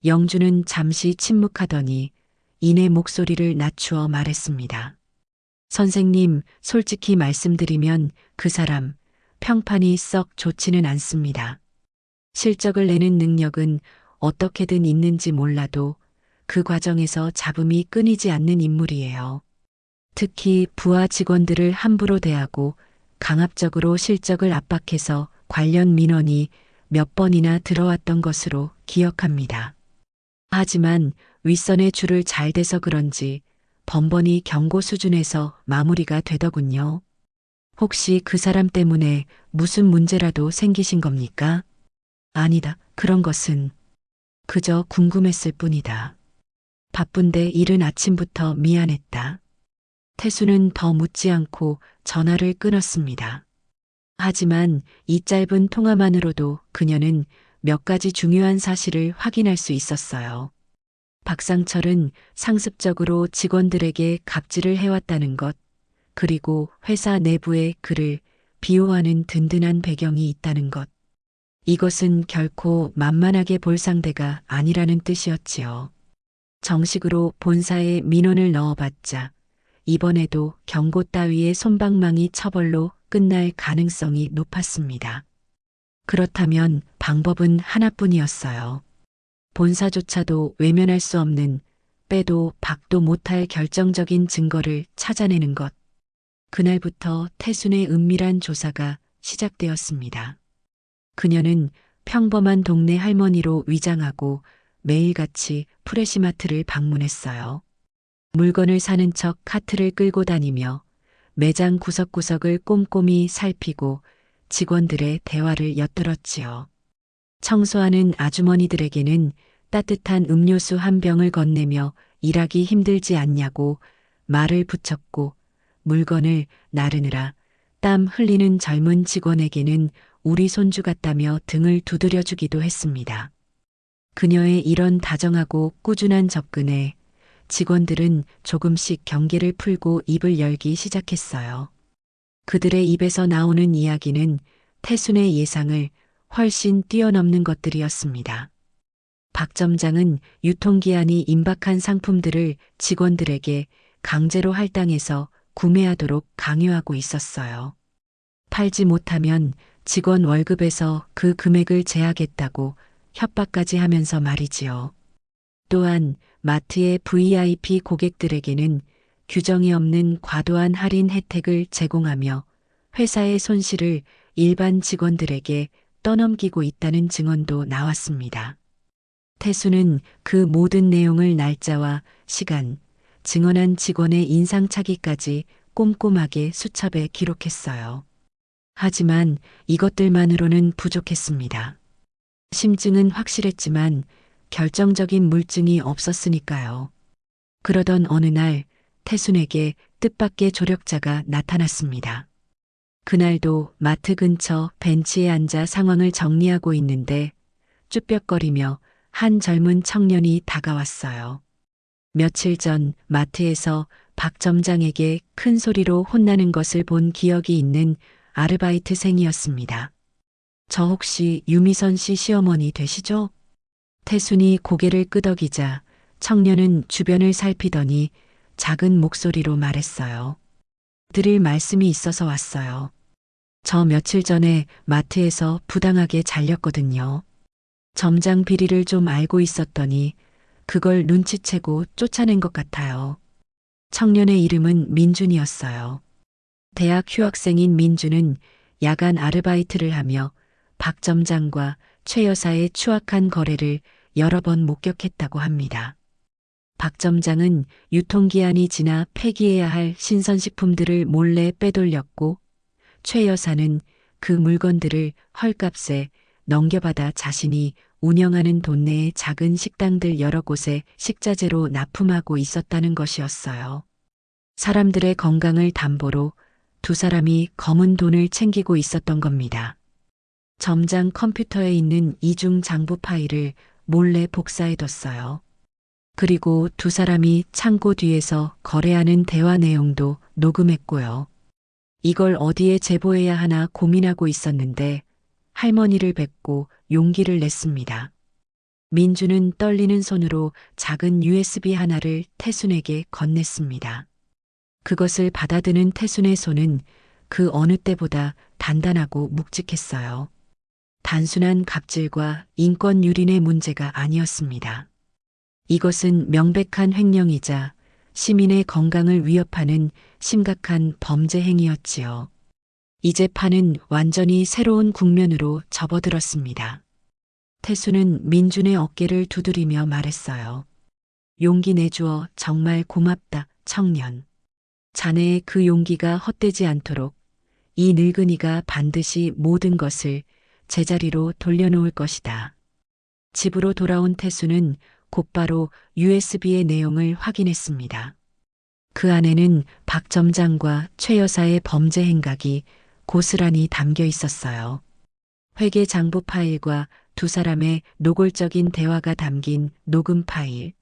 영주는 잠시 침묵하더니 이내 목소리를 낮추어 말했습니다. 선생님, 솔직히 말씀드리면 그 사람 평판이 썩 좋지는 않습니다. 실적을 내는 능력은 어떻게든 있는지 몰라도 그 과정에서 잡음이 끊이지 않는 인물이에요. 특히 부하 직원들을 함부로 대하고 강압적으로 실적을 압박해서 관련 민원이 몇 번이나 들어왔던 것으로 기억합니다. 하지만 윗선의 줄을 잘 대서 그런지 번번이 경고 수준에서 마무리가 되더군요. 혹시 그 사람 때문에 무슨 문제라도 생기신 겁니까? 아니다. 그런 것은 그저 궁금했을 뿐이다. 바쁜데 이른 아침부터 미안했다. 태수는 더 묻지 않고 전화를 끊었습니다. 하지만 이 짧은 통화만으로도 그녀는 몇 가지 중요한 사실을 확인할 수 있었어요. 박상철은 상습적으로 직원들에게 갑질을 해왔다는 것, 그리고 회사 내부에 그를 비호하는 든든한 배경이 있다는 것. 이것은 결코 만만하게 볼 상대가 아니라는 뜻이었지요. 정식으로 본사에 민원을 넣어봤자 이번에도 경고 따위의 솜방망이 처벌로 끝날 가능성이 높았습니다. 그렇다면 방법은 하나뿐이었어요. 본사조차도 외면할 수 없는 빼도 박도 못할 결정적인 증거를 찾아내는 것. 그날부터 태순의 은밀한 조사가 시작되었습니다. 그녀는 평범한 동네 할머니로 위장하고 매일같이 프레시마트를 방문했어요. 물건을 사는 척 카트를 끌고 다니며 매장 구석구석을 꼼꼼히 살피고 직원들의 대화를 엿들었지요. 청소하는 아주머니들에게는 따뜻한 음료수 한 병을 건네며 일하기 힘들지 않냐고 말을 붙였고 물건을 나르느라 땀 흘리는 젊은 직원에게는 우리 손주 같다며 등을 두드려주기도 했습니다. 그녀의 이런 다정하고 꾸준한 접근에 직원들은 조금씩 경계를 풀고 입을 열기 시작했어요. 그들의 입에서 나오는 이야기는 태순의 예상을 훨씬 뛰어넘는 것들이었습니다. 박 점장은 유통기한이 임박한 상품들을 직원들에게 강제로 할당해서 구매하도록 강요하고 있었어요. 팔지 못하면 직원 월급에서 그 금액을 제하겠다고 협박까지 하면서 말이지요. 또한 마트의 VIP 고객들에게는 규정이 없는 과도한 할인 혜택을 제공하며 회사의 손실을 일반 직원들에게 떠넘기고 있다는 증언도 나왔습니다. 태수는 그 모든 내용을 날짜와 시간, 증언한 직원의 인상착의까지 꼼꼼하게 수첩에 기록했어요. 하지만 이것들만으로는 부족했습니다. 심증은 확실했지만 결정적인 물증이 없었으니까요. 그러던 어느 날 태순에게 뜻밖의 조력자가 나타났습니다. 그날도 마트 근처 벤치에 앉아 상황을 정리하고 있는데 쭈뼛거리며 한 젊은 청년이 다가왔어요. 며칠 전 마트에서 박 점장에게 큰 소리로 혼나는 것을 본 기억이 있는 아르바이트생이었습니다. 저 혹시 유미선 씨 시어머니 되시죠? 태순이 고개를 끄덕이자 청년은 주변을 살피더니 작은 목소리로 말했어요. 드릴 말씀이 있어서 왔어요. 저 며칠 전에 마트에서 부당하게 잘렸거든요. 점장 비리를 좀 알고 있었더니 그걸 눈치채고 쫓아낸 것 같아요. 청년의 이름은 민준이었어요. 대학 휴학생인 민준은 야간 아르바이트를 하며 박 점장과 최 여사의 추악한 거래를 여러 번 목격했다고 합니다. 박 점장은 유통기한이 지나 폐기해야 할 신선식품들을 몰래 빼돌렸고 최 여사는 그 물건들을 헐값에 넘겨받아 자신이 운영하는 동네의 작은 식당들 여러 곳에 식자재로 납품하고 있었다는 것이었어요. 사람들의 건강을 담보로 두 사람이 검은 돈을 챙기고 있었던 겁니다. 점장 컴퓨터에 있는 이중 장부 파일을 몰래 복사해뒀어요. 그리고 두 사람이 창고 뒤에서 거래하는 대화 내용도 녹음했고요. 이걸 어디에 제보해야 하나 고민하고 있었는데 할머니를 뵙고 용기를 냈습니다. 민주는 떨리는 손으로 작은 USB 하나를 태순에게 건넸습니다. 그것을 받아드는 태순의 손은 그 어느 때보다 단단하고 묵직했어요. 단순한 갑질과 인권 유린의 문제가 아니었습니다. 이것은 명백한 횡령이자 시민의 건강을 위협하는 심각한 범죄 행위였지요. 이제 판은 완전히 새로운 국면으로 접어들었습니다. 태수는 민준의 어깨를 두드리며 말했어요. 용기 내주어 정말 고맙다, 청년. 자네의 그 용기가 헛되지 않도록 이 늙은이가 반드시 모든 것을 제자리로 돌려놓을 것이다. 집으로 돌아온 태수는 곧바로 USB의 내용을 확인했습니다. 그 안에는 박 점장과 최 여사의 범죄 행각이 고스란히 담겨 있었어요. 회계 장부 파일과 두 사람의 노골적인 대화가 담긴 녹음 파일.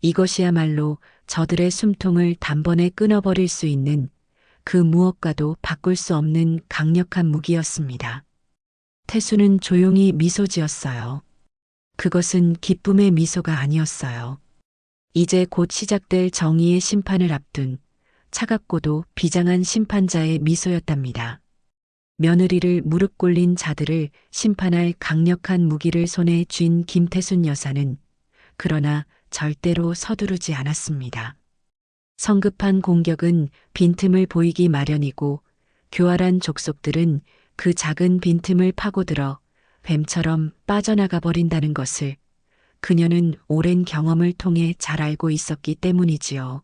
이것이야말로 저들의 숨통을 단번에 끊어버릴 수 있는 그 무엇과도 바꿀 수 없는 강력한 무기였습니다. 태수는 조용히 미소 지었어요. 그것은 기쁨의 미소가 아니었어요. 이제 곧 시작될 정의의 심판을 앞둔 차갑고도 비장한 심판자의 미소였답니다. 며느리를 무릎 꿇린 자들을 심판할 강력한 무기를 손에 쥔 김태순 여사는 그러나 절대로 서두르지 않았습니다. 성급한 공격은 빈틈을 보이기 마련이고 교활한 족속들은 그 작은 빈틈을 파고들어 뱀처럼 빠져나가 버린다는 것을 그녀는 오랜 경험을 통해 잘 알고 있었기 때문이지요.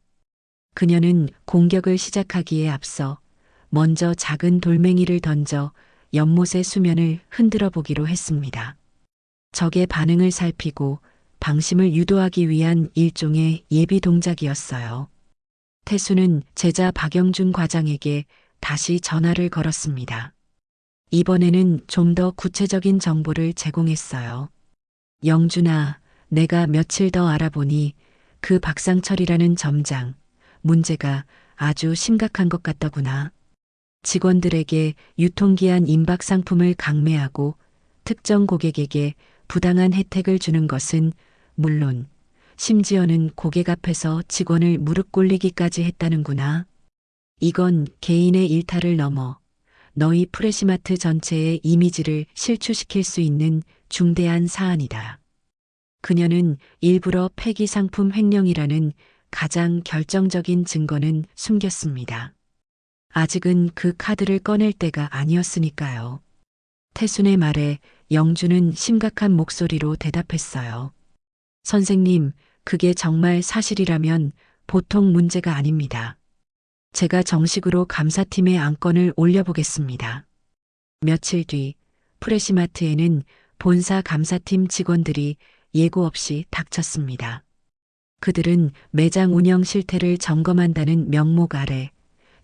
그녀는 공격을 시작하기에 앞서 먼저 작은 돌멩이를 던져 연못의 수면을 흔들어 보기로 했습니다. 적의 반응을 살피고 방심을 유도하기 위한 일종의 예비 동작이었어요. 태수는 제자 박영준 과장에게 다시 전화를 걸었습니다. 이번에는 좀 더 구체적인 정보를 제공했어요. 영준아, 내가 며칠 더 알아보니 그 박상철이라는 점장, 문제가 아주 심각한 것 같더구나. 직원들에게 유통기한 임박 상품을 강매하고 특정 고객에게 부당한 혜택을 주는 것은 물론 심지어는 고객 앞에서 직원을 무릎 꿇리기까지 했다는구나. 이건 개인의 일탈을 넘어 너희 프레시마트 전체의 이미지를 실추시킬 수 있는 중대한 사안이다. 그녀는 일부러 폐기 상품 횡령이라는 가장 결정적인 증거는 숨겼습니다. 아직은 그 카드를 꺼낼 때가 아니었으니까요. 태순의 말에 영주는 심각한 목소리로 대답했어요. 선생님, 그게 정말 사실이라면 보통 문제가 아닙니다. 제가 정식으로 감사팀에 안건을 올려보겠습니다. 며칠 뒤 프레시마트에는 본사 감사팀 직원들이 예고 없이 닥쳤습니다. 그들은 매장 운영 실태를 점검한다는 명목 아래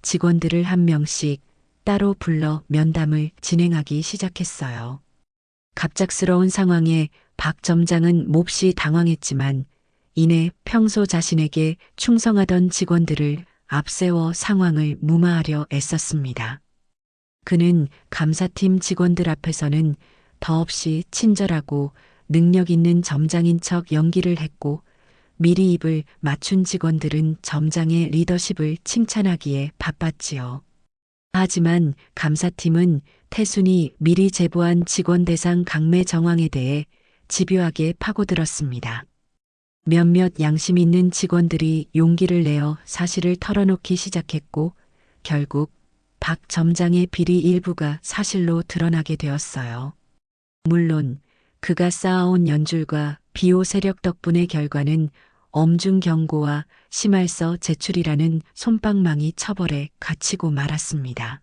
직원들을 한 명씩 따로 불러 면담을 진행하기 시작했어요. 갑작스러운 상황에 박 점장은 몹시 당황했지만 이내 평소 자신에게 충성하던 직원들을 앞세워 상황을 무마하려 애썼습니다. 그는 감사팀 직원들 앞에서는 더없이 친절하고 능력 있는 점장인 척 연기를 했고 미리 입을 맞춘 직원들은 점장의 리더십을 칭찬하기에 바빴지요. 하지만 감사팀은 태순이 미리 제보한 직원 대상 강매 정황에 대해 집요하게 파고들었습니다. 몇몇 양심 있는 직원들이 용기를 내어 사실을 털어놓기 시작했고 결국 박 점장의 비리 일부가 사실로 드러나게 되었어요. 물론 그가 쌓아온 연줄과 비호 세력 덕분의 결과는 엄중 경고와 심할서 제출이라는 솜방망이 처벌에 갇히고 말았습니다.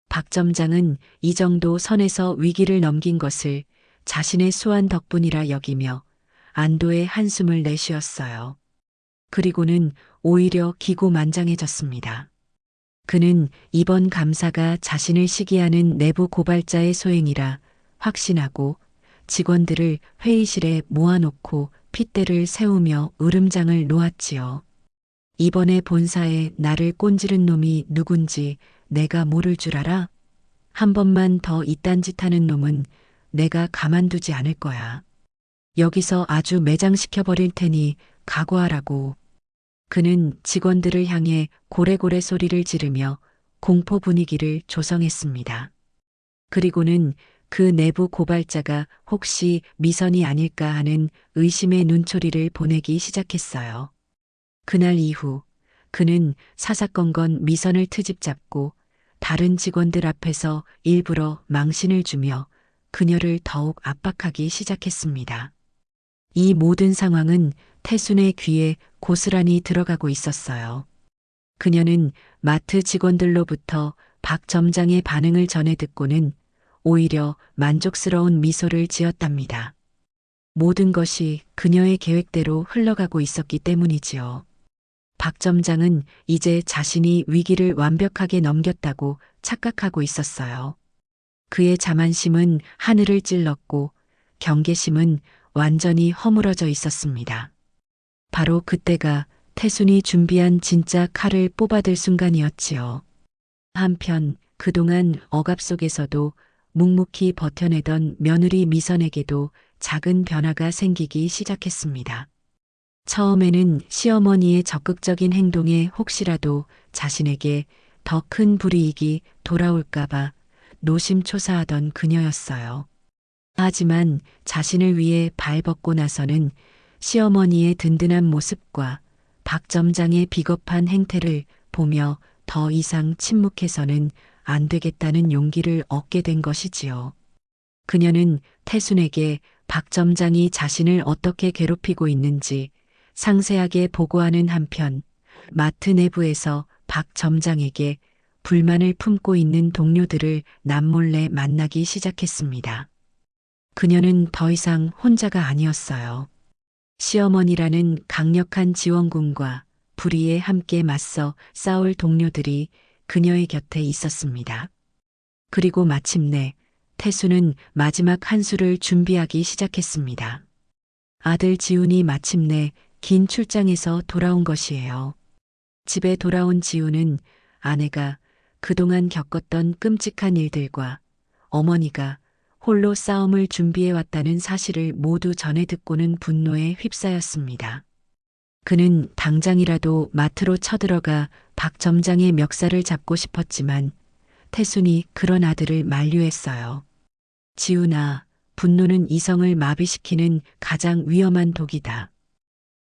박 점장은 이 정도 선에서 위기를 넘긴 것을 자신의 수완 덕분이라 여기며 안도의 한숨을 내쉬었어요. 그리고는 오히려 기고만장해졌습니다. 그는 이번 감사가 자신을 시기하는 내부 고발자의 소행이라 확신하고 직원들을 회의실에 모아놓고 핏대를 세우며 으름장을 놓았지요. 이번에 본사에 나를 꼰지른 놈이 누군지 내가 모를 줄 알아? 한 번만 더 이딴 짓 하는 놈은 내가 가만두지 않을 거야. 여기서 아주 매장시켜버릴 테니 각오하라고. 그는 직원들을 향해 고래고래 소리를 지르며 공포 분위기를 조성했습니다. 그리고는 그 내부 고발자가 혹시 미선이 아닐까 하는 의심의 눈초리를 보내기 시작했어요. 그날 이후 그는 사사건건 미선을 트집잡고 다른 직원들 앞에서 일부러 망신을 주며 그녀를 더욱 압박하기 시작했습니다. 이 모든 상황은 태순의 귀에 고스란히 들어가고 있었어요. 그녀는 마트 직원들로부터 박 점장의 반응을 전해 듣고는 오히려 만족스러운 미소를 지었답니다. 모든 것이 그녀의 계획대로 흘러가고 있었기 때문이지요. 박 점장은 이제 자신이 위기를 완벽하게 넘겼다고 착각하고 있었어요. 그의 자만심은 하늘을 찔렀고 경계심은 완전히 허물어져 있었습니다. 바로 그때가 태순이 준비한 진짜 칼을 뽑아들 순간이었지요. 한편 그동안 억압 속에서도 묵묵히 버텨내던 며느리 미선에게도 작은 변화가 생기기 시작했습니다. 처음에는 시어머니의 적극적인 행동에 혹시라도 자신에게 더 큰 불이익이 돌아올까봐 노심초사하던 그녀였어요. 하지만 자신을 위해 발벗고 나서는 시어머니의 든든한 모습과 박 점장의 비겁한 행태를 보며 더 이상 침묵해서는 안 되겠다는 용기를 얻게 된 것이지요. 그녀는 태순에게 박 점장이 자신을 어떻게 괴롭히고 있는지 상세하게 보고하는 한편 마트 내부에서 박 점장에게 불만을 품고 있는 동료들을 남몰래 만나기 시작했습니다. 그녀는 더 이상 혼자가 아니었어요. 시어머니라는 강력한 지원군과 불의에 함께 맞서 싸울 동료들이 그녀의 곁에 있었습니다. 그리고 마침내 태수는 마지막 한 수를 준비하기 시작했습니다. 아들 지훈이 마침내 긴 출장에서 돌아온 것이에요. 집에 돌아온 지훈은 아내가 그동안 겪었던 끔찍한 일들과 어머니가 홀로 싸움을 준비해왔다는 사실을 모두 전해 듣고는 분노에 휩싸였습니다. 그는 당장이라도 마트로 쳐들어가 박 점장의 멱살을 잡고 싶었지만 태순이 그런 아들을 만류했어요. 지훈아, 분노는 이성을 마비시키는 가장 위험한 독이다.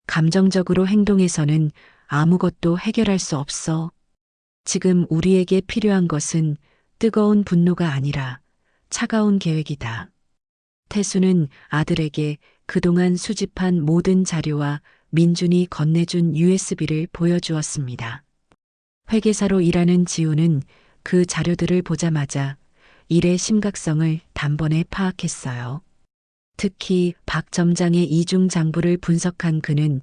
감정적으로 행동해서는 아무것도 해결할 수 없어. 지금 우리에게 필요한 것은 뜨거운 분노가 아니라 차가운 계획이다. 태수는 아들에게 그동안 수집한 모든 자료와 민준이 건네준 USB를 보여주었습니다. 회계사로 일하는 지우는 그 자료들을 보자마자 일의 심각성을 단번에 파악했어요. 특히 박 점장의 이중 장부를 분석한 그는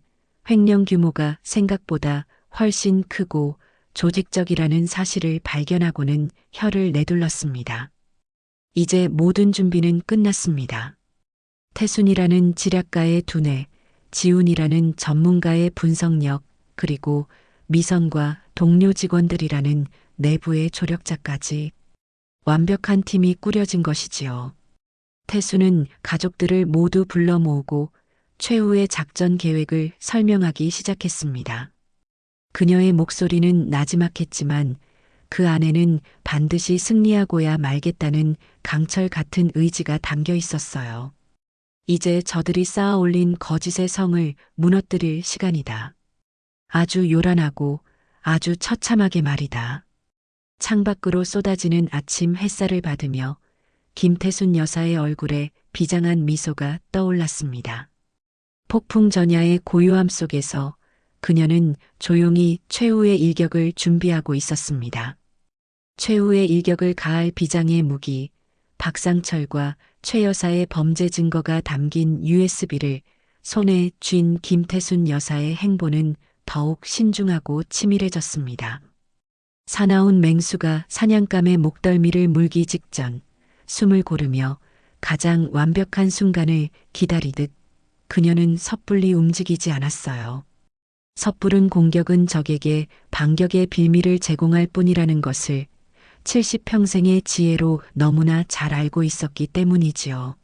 횡령 규모가 생각보다 훨씬 크고 조직적이라는 사실을 발견하고는 혀를 내둘렀습니다. 이제 모든 준비는 끝났습니다. 태순이라는 지략가의 두뇌, 지훈이라는 전문가의 분석력, 그리고 미선과 동료 직원들이라는 내부의 조력자까지 완벽한 팀이 꾸려진 것이지요. 태수는 가족들을 모두 불러 모으고 최후의 작전 계획을 설명하기 시작했습니다. 그녀의 목소리는 나지막했지만 그 안에는 반드시 승리하고야 말겠다는 강철 같은 의지가 담겨 있었어요. 이제 저들이 쌓아 올린 거짓의 성을 무너뜨릴 시간이다. 아주 요란하고 아주 처참하게 말이다. 창밖으로 쏟아지는 아침 햇살을 받으며 김태순 여사의 얼굴에 비장한 미소가 떠올랐습니다. 폭풍 전야의 고요함 속에서 그녀는 조용히 최후의 일격을 준비하고 있었습니다. 최후의 일격을 가할 비장의 무기, 박상철과 최 여사의 범죄 증거가 담긴 USB를 손에 쥔 김태순 여사의 행보는 더욱 신중하고 치밀해졌습니다. 사나운 맹수가 사냥감의 목덜미를 물기 직전 숨을 고르며 가장 완벽한 순간을 기다리듯 그녀는 섣불리 움직이지 않았어요. 섣부른 공격은 적에게 반격의 빌미를 제공할 뿐이라는 것을 70평생의 지혜로 너무나 잘 알고 있었기 때문이지요.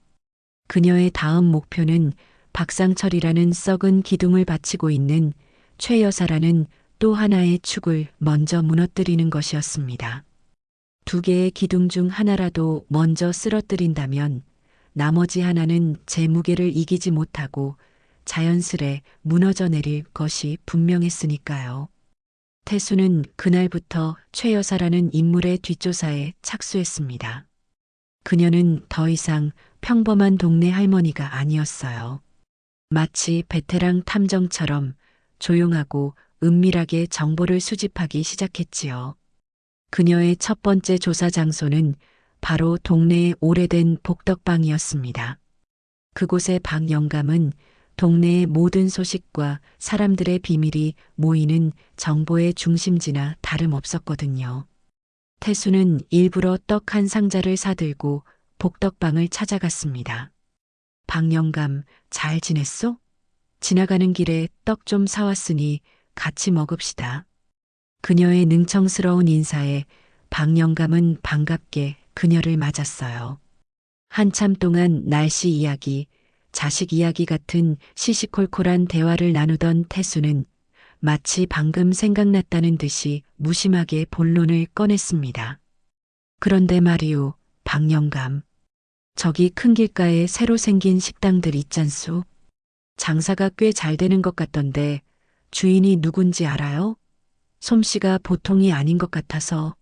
그녀의 다음 목표는 박상철이라는 썩은 기둥을 바치고 있는 최 여사라는 또 하나의 축을 먼저 무너뜨리는 것이었습니다. 두 개의 기둥 중 하나라도 먼저 쓰러뜨린다면 나머지 하나는 제 무게를 이기지 못하고 자연스레 무너져 내릴 것이 분명했으니까요. 태수는 그날부터 최 여사라는 인물의 뒷조사에 착수했습니다. 그녀는 더 이상 평범한 동네 할머니가 아니었어요. 마치 베테랑 탐정처럼 조용하고 은밀하게 정보를 수집하기 시작했지요. 그녀의 첫 번째 조사 장소는 바로 동네의 오래된 복덕방이었습니다. 그곳의 박 영감은 동네의 모든 소식과 사람들의 비밀이 모이는 정보의 중심지나 다름없었거든요. 태수는 일부러 떡 한 상자를 사들고 복덕방을 찾아갔습니다. 박 영감, 잘 지냈소? 지나가는 길에 떡 좀 사왔으니 같이 먹읍시다. 그녀의 능청스러운 인사에 박 영감은 반갑게 그녀를 맞았어요. 한참 동안 날씨 이야기, 자식 이야기 같은 시시콜콜한 대화를 나누던 태수는 마치 방금 생각났다는 듯이 무심하게 본론을 꺼냈습니다. 그런데 말이오, 박 영감. 저기 큰 길가에 새로 생긴 식당들 있잖소. 장사가 꽤 잘 되는 것 같던데 주인이 누군지 알아요? 솜씨가 보통이 아닌 것 같아서.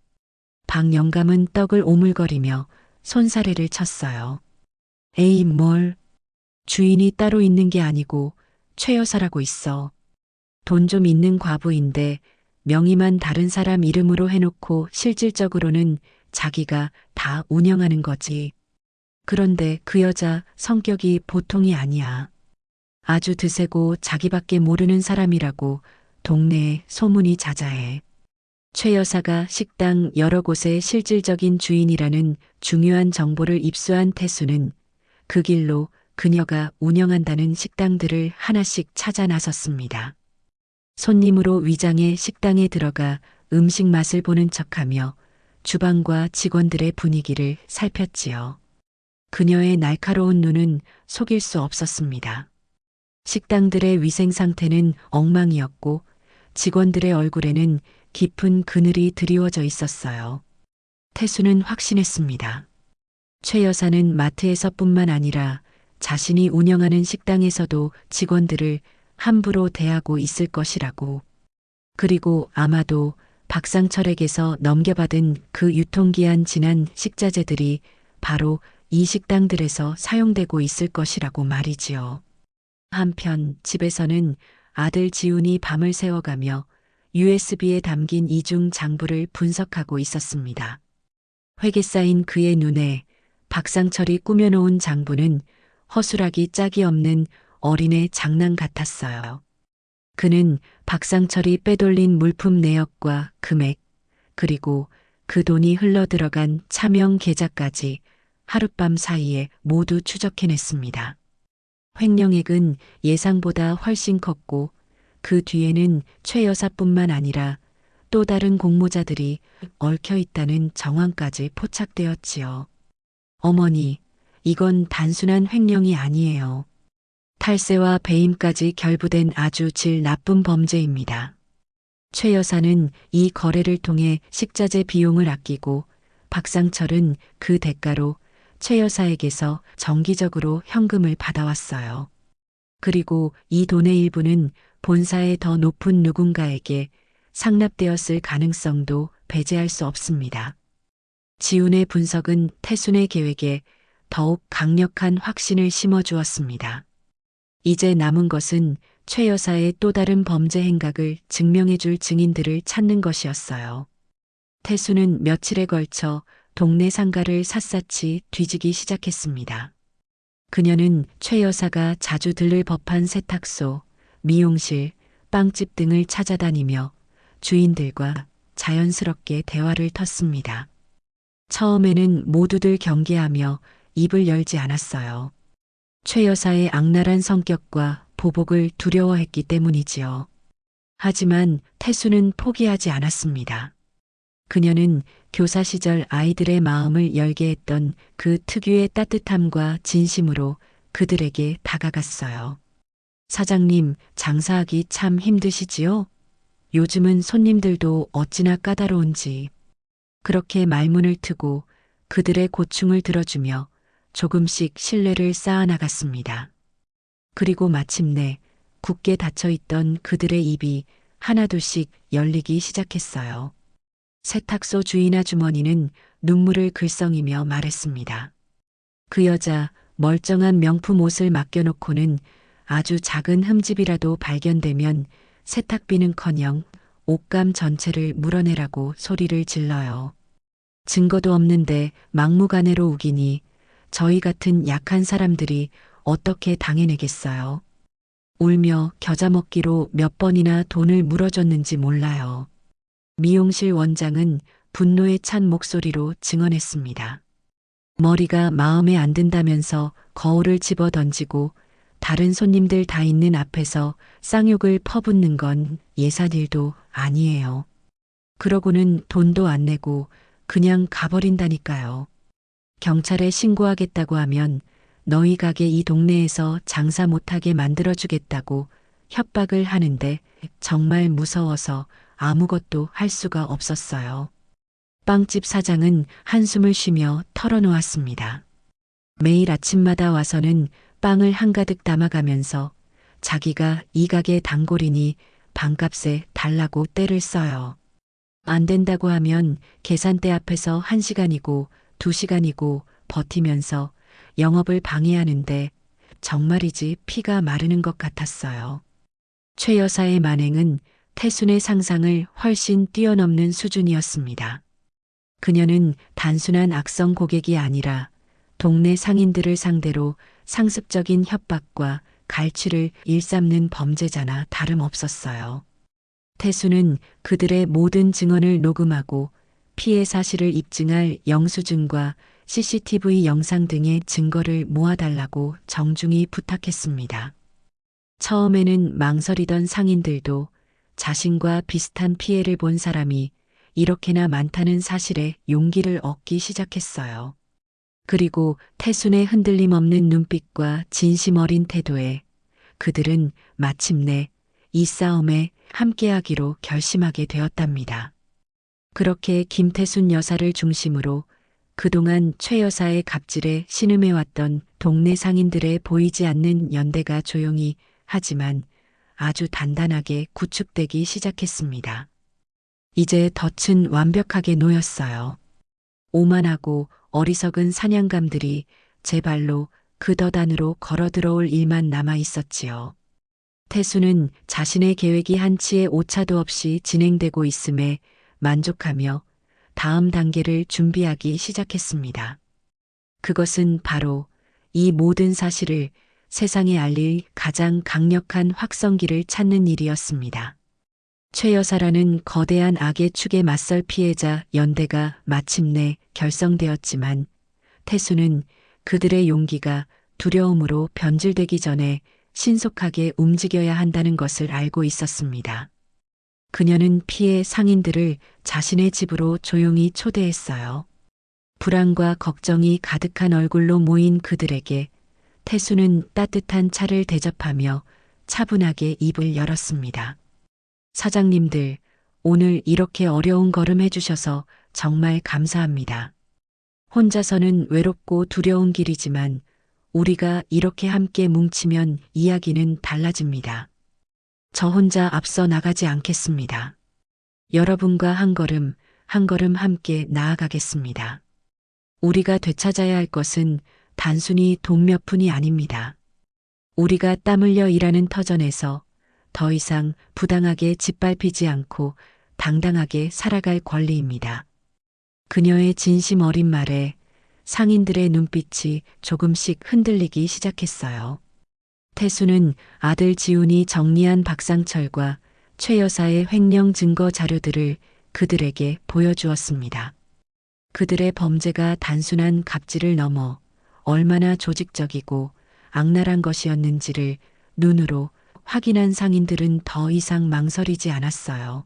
박 영감은 떡을 오물거리며 손사래를 쳤어요. 에이 뭘. 주인이 따로 있는 게 아니고 최 여사라고 있어. 돈 좀 있는 과부인데 명의만 다른 사람 이름으로 해놓고 실질적으로는 자기가 다 운영하는 거지. 그런데 그 여자 성격이 보통이 아니야. 아주 드세고 자기밖에 모르는 사람이라고 동네에 소문이 자자해. 최 여사가 식당 여러 곳의 실질적인 주인이라는 중요한 정보를 입수한 태수는 그 길로 그녀가 운영한다는 식당들을 하나씩 찾아 나섰습니다. 손님으로 위장해 식당에 들어가 음식 맛을 보는 척하며 주방과 직원들의 분위기를 살폈지요. 그녀의 날카로운 눈은 속일 수 없었습니다. 식당들의 위생 상태는 엉망이었고 직원들의 얼굴에는 깊은 그늘이 드리워져 있었어요. 태수는 확신했습니다. 최 여사는 마트에서뿐만 아니라 자신이 운영하는 식당에서도 직원들을 함부로 대하고 있을 것이라고. 그리고 아마도 박상철에게서 넘겨받은 그 유통기한 지난 식자재들이 바로 이 식당들에서 사용되고 있을 것이라고 말이지요. 한편 집에서는 아들 지훈이 밤을 새워가며 USB에 담긴 이중 장부를 분석하고 있었습니다. 회개 쌓인 그의 눈에 박상철이 꾸며놓은 장부는 허술하기 짝이 없는 어린애 장난 같았어요. 그는 박상철이 빼돌린 물품 내역과 금액, 그리고 그 돈이 흘러들어간 차명 계좌까지 하룻밤 사이에 모두 추적해냈습니다. 횡령액은 예상보다 훨씬 컸고 그 뒤에는 최 여사뿐만 아니라 또 다른 공모자들이 얽혀 있다는 정황까지 포착되었지요. 어머니, 이건 단순한 횡령이 아니에요. 탈세와 배임까지 결부된 아주 질 나쁜 범죄입니다. 최 여사는 이 거래를 통해 식자재 비용을 아끼고 박상철은 그 대가로 최 여사에게서 정기적으로 현금을 받아왔어요. 그리고 이 돈의 일부는 본사의 더 높은 누군가에게 상납되었을 가능성도 배제할 수 없습니다. 지훈의 분석은 태순의 계획에 더욱 강력한 확신을 심어주었습니다. 이제 남은 것은 최 여사의 또 다른 범죄 행각을 증명해줄 증인들을 찾는 것이었어요. 태수는 며칠에 걸쳐 동네 상가를 샅샅이 뒤지기 시작했습니다. 그녀는 최 여사가 자주 들를 법한 세탁소, 미용실, 빵집 등을 찾아다니며 주인들과 자연스럽게 대화를 텄습니다. 처음에는 모두들 경계하며 입을 열지 않았어요. 최 여사의 악랄한 성격과 보복을 두려워했기 때문이지요. 하지만 태수는 포기하지 않았습니다. 그녀는 교사 시절 아이들의 마음을 열게 했던 그 특유의 따뜻함과 진심으로 그들에게 다가갔어요. 사장님, 장사하기 참 힘드시지요? 요즘은 손님들도 어찌나 까다로운지. 그렇게 말문을 트고 그들의 고충을 들어주며 조금씩 신뢰를 쌓아나갔습니다. 그리고 마침내 굳게 닫혀있던 그들의 입이 하나둘씩 열리기 시작했어요. 세탁소 주인 아주머니는 눈물을 글썽이며 말했습니다. 그 여자 멀쩡한 명품 옷을 맡겨놓고는 아주 작은 흠집이라도 발견되면 세탁비는커녕 옷감 전체를 물어내라고 소리를 질러요. 증거도 없는데 막무가내로 우기니 저희 같은 약한 사람들이 어떻게 당해내겠어요. 울며 겨자 먹기로 몇 번이나 돈을 물어줬는지 몰라요. 미용실 원장은 분노에 찬 목소리로 증언했습니다. 머리가 마음에 안 든다면서 거울을 집어 던지고 다른 손님들 다 있는 앞에서 쌍욕을 퍼붓는 건 예사일도 아니에요. 그러고는 돈도 안 내고 그냥 가버린다니까요. 경찰에 신고하겠다고 하면 너희 가게 이 동네에서 장사 못하게 만들어주겠다고 협박을 하는데 정말 무서워서 아무것도 할 수가 없었어요. 빵집 사장은 한숨을 쉬며 털어놓았습니다. 매일 아침마다 와서는 빵을 한가득 담아가면서 자기가 이 가게 단골이니 반값에 달라고 떼를 써요. 안 된다고 하면 계산대 앞에서 1시간이고 2시간이고 버티면서 영업을 방해하는데 정말이지 피가 마르는 것 같았어요. 최 여사의 만행은 태순의 상상을 훨씬 뛰어넘는 수준이었습니다. 그녀는 단순한 악성 고객이 아니라 동네 상인들을 상대로 상습적인 협박과 갈취를 일삼는 범죄자나 다름없었어요. 태수는 그들의 모든 증언을 녹음하고 피해 사실을 입증할 영수증과 CCTV 영상 등의 증거를 모아달라고 정중히 부탁했습니다. 처음에는 망설이던 상인들도 자신과 비슷한 피해를 본 사람이 이렇게나 많다는 사실에 용기를 얻기 시작했어요. 그리고 태순의 흔들림 없는 눈빛과 진심 어린 태도에 그들은 마침내 이 싸움에 함께하기로 결심하게 되었답니다. 그렇게 김태순 여사를 중심으로 그동안 최 여사의 갑질에 신음해왔던 동네 상인들의 보이지 않는 연대가 조용히 하지만 아주 단단하게 구축되기 시작했습니다. 이제 덫은 완벽하게 놓였어요. 오만하고 어리석은 사냥감들이 제 발로 그 덫 안으로 걸어 들어올 일만 남아 있었지요. 태수는 자신의 계획이 한치의 오차도 없이 진행되고 있음에 만족하며 다음 단계를 준비하기 시작했습니다. 그것은 바로 이 모든 사실을 세상에 알릴 가장 강력한 확성기를 찾는 일이었습니다. 최 여사라는 거대한 악의 축에 맞설 피해자 연대가 마침내 결성되었지만 태수는 그들의 용기가 두려움으로 변질되기 전에 신속하게 움직여야 한다는 것을 알고 있었습니다. 그녀는 피해 상인들을 자신의 집으로 조용히 초대했어요. 불안과 걱정이 가득한 얼굴로 모인 그들에게 태수는 따뜻한 차를 대접하며 차분하게 입을 열었습니다. 사장님들, 오늘 이렇게 어려운 걸음 해주셔서 정말 감사합니다. 혼자서는 외롭고 두려운 길이지만 우리가 이렇게 함께 뭉치면 이야기는 달라집니다. 저 혼자 앞서 나가지 않겠습니다. 여러분과 한 걸음, 한 걸음 함께 나아가겠습니다. 우리가 되찾아야 할 것은 단순히 돈 몇 푼이 아닙니다. 우리가 땀 흘려 일하는 터전에서 더 이상 부당하게 짓밟히지 않고 당당하게 살아갈 권리입니다. 그녀의 진심 어린 말에 상인들의 눈빛이 조금씩 흔들리기 시작했어요. 태수는 아들 지훈이 정리한 박상철과 최 여사의 횡령 증거 자료들을 그들에게 보여주었습니다. 그들의 범죄가 단순한 갑질을 넘어 얼마나 조직적이고 악랄한 것이었는지를 눈으로 확인한 상인들은 더 이상 망설이지 않았어요.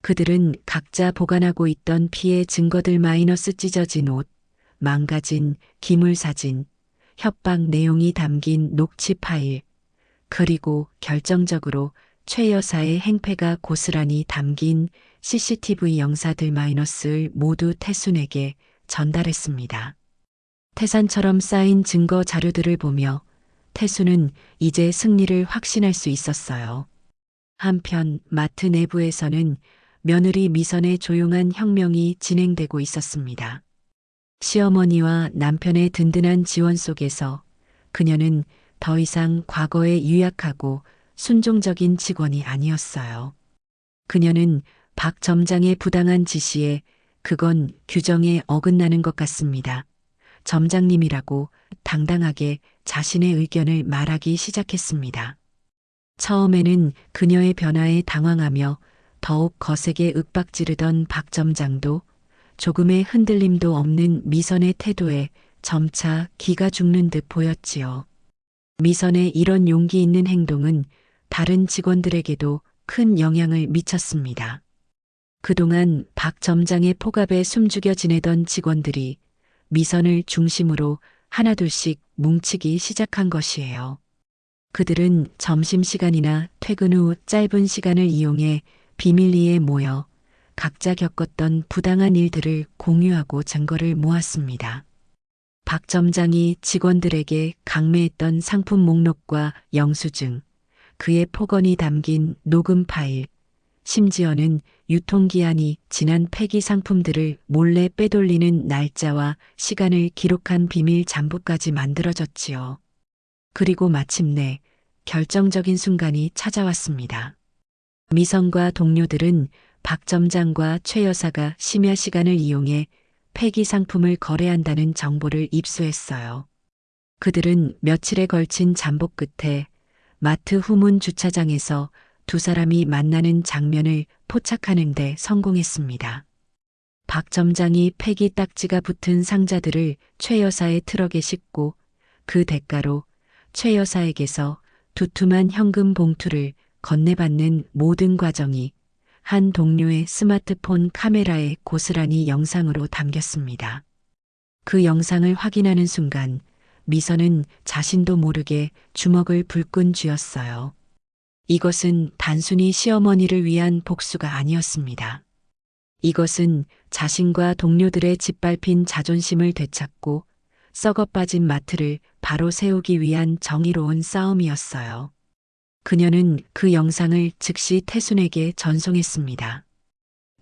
그들은 각자 보관하고 있던 피해 증거들 마이너스 찢어진 옷, 망가진 기물사진, 협박 내용이 담긴 녹취 파일, 그리고 결정적으로 최 여사의 행패가 고스란히 담긴 CCTV 영사들 마이너스를 모두 태순에게 전달했습니다. 태산처럼 쌓인 증거 자료들을 보며 태수는 이제 승리를 확신할 수 있었어요. 한편 마트 내부에서는 며느리 미선의 조용한 혁명이 진행되고 있었습니다. 시어머니와 남편의 든든한 지원 속에서 그녀는 더 이상 과거에 유약하고 순종적인 직원이 아니었어요. 그녀는 박 점장의 부당한 지시에 그건 규정에 어긋나는 것 같습니다. 점장님이라고 당당하게 자신의 의견을 말하기 시작했습니다. 처음에는 그녀의 변화에 당황하며 더욱 거세게 윽박지르던 박 점장도 조금의 흔들림도 없는 미선의 태도에 점차 기가 죽는 듯 보였지요. 미선의 이런 용기 있는 행동은 다른 직원들에게도 큰 영향을 미쳤습니다. 그동안 박 점장의 폭압에 숨죽여 지내던 직원들이 미선을 중심으로 하나둘씩 뭉치기 시작한 것이에요. 그들은 점심시간이나 퇴근 후 짧은 시간을 이용해 비밀리에 모여 각자 겪었던 부당한 일들을 공유하고 증거를 모았습니다. 박 점장이 직원들에게 강매했던 상품 목록과 영수증, 그의 폭언이 담긴 녹음 파일, 심지어는 유통기한이 지난 폐기 상품들을 몰래 빼돌리는 날짜와 시간을 기록한 비밀 잠부까지 만들어졌지요. 그리고 마침내 결정적인 순간이 찾아왔습니다. 미선과 동료들은 박 점장과 최 여사가 심야 시간을 이용해 폐기 상품을 거래한다는 정보를 입수했어요. 그들은 며칠에 걸친 잠복 끝에 마트 후문 주차장에서 두 사람이 만나는 장면을 포착하는 데 성공했습니다. 박 점장이 폐기 딱지가 붙은 상자들을 최 여사의 트럭에 싣고 그 대가로 최 여사에게서 두툼한 현금 봉투를 건네받는 모든 과정이 한 동료의 스마트폰 카메라에 고스란히 영상으로 담겼습니다. 그 영상을 확인하는 순간 미선은 자신도 모르게 주먹을 불끈 쥐었어요. 이것은 단순히 시어머니를 위한 복수가 아니었습니다. 이것은 자신과 동료들의 짓밟힌 자존심을 되찾고 썩어빠진 마트를 바로 세우기 위한 정의로운 싸움이었어요. 그녀는 그 영상을 즉시 태순에게 전송했습니다.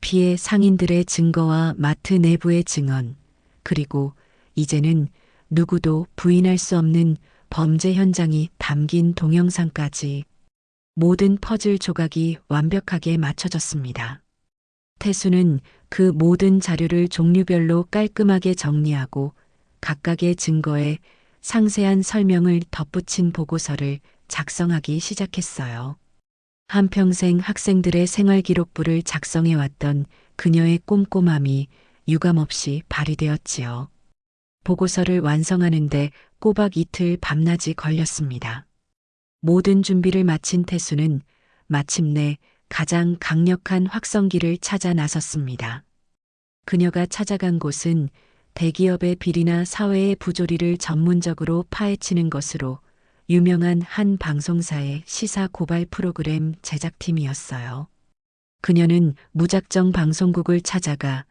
피해 상인들의 증거와 마트 내부의 증언, 그리고 이제는 누구도 부인할 수 없는 범죄 현장이 담긴 동영상까지 모든 퍼즐 조각이 완벽하게 맞춰졌습니다. 태수는 그 모든 자료를 종류별로 깔끔하게 정리하고 각각의 증거에 상세한 설명을 덧붙인 보고서를 작성하기 시작했어요. 한평생 학생들의 생활기록부를 작성해왔던 그녀의 꼼꼼함이 유감없이 발휘되었지요. 보고서를 완성하는데 꼬박 이틀 밤낮이 걸렸습니다. 모든 준비를 마친 태수는 마침내 가장 강력한 확성기를 찾아 나섰습니다. 그녀가 찾아간 곳은 대기업의 비리나 사회의 부조리를 전문적으로 파헤치는 것으로 유명한 한 방송사의 시사 고발 프로그램 제작팀이었어요. 그녀는 무작정 방송국을 찾아가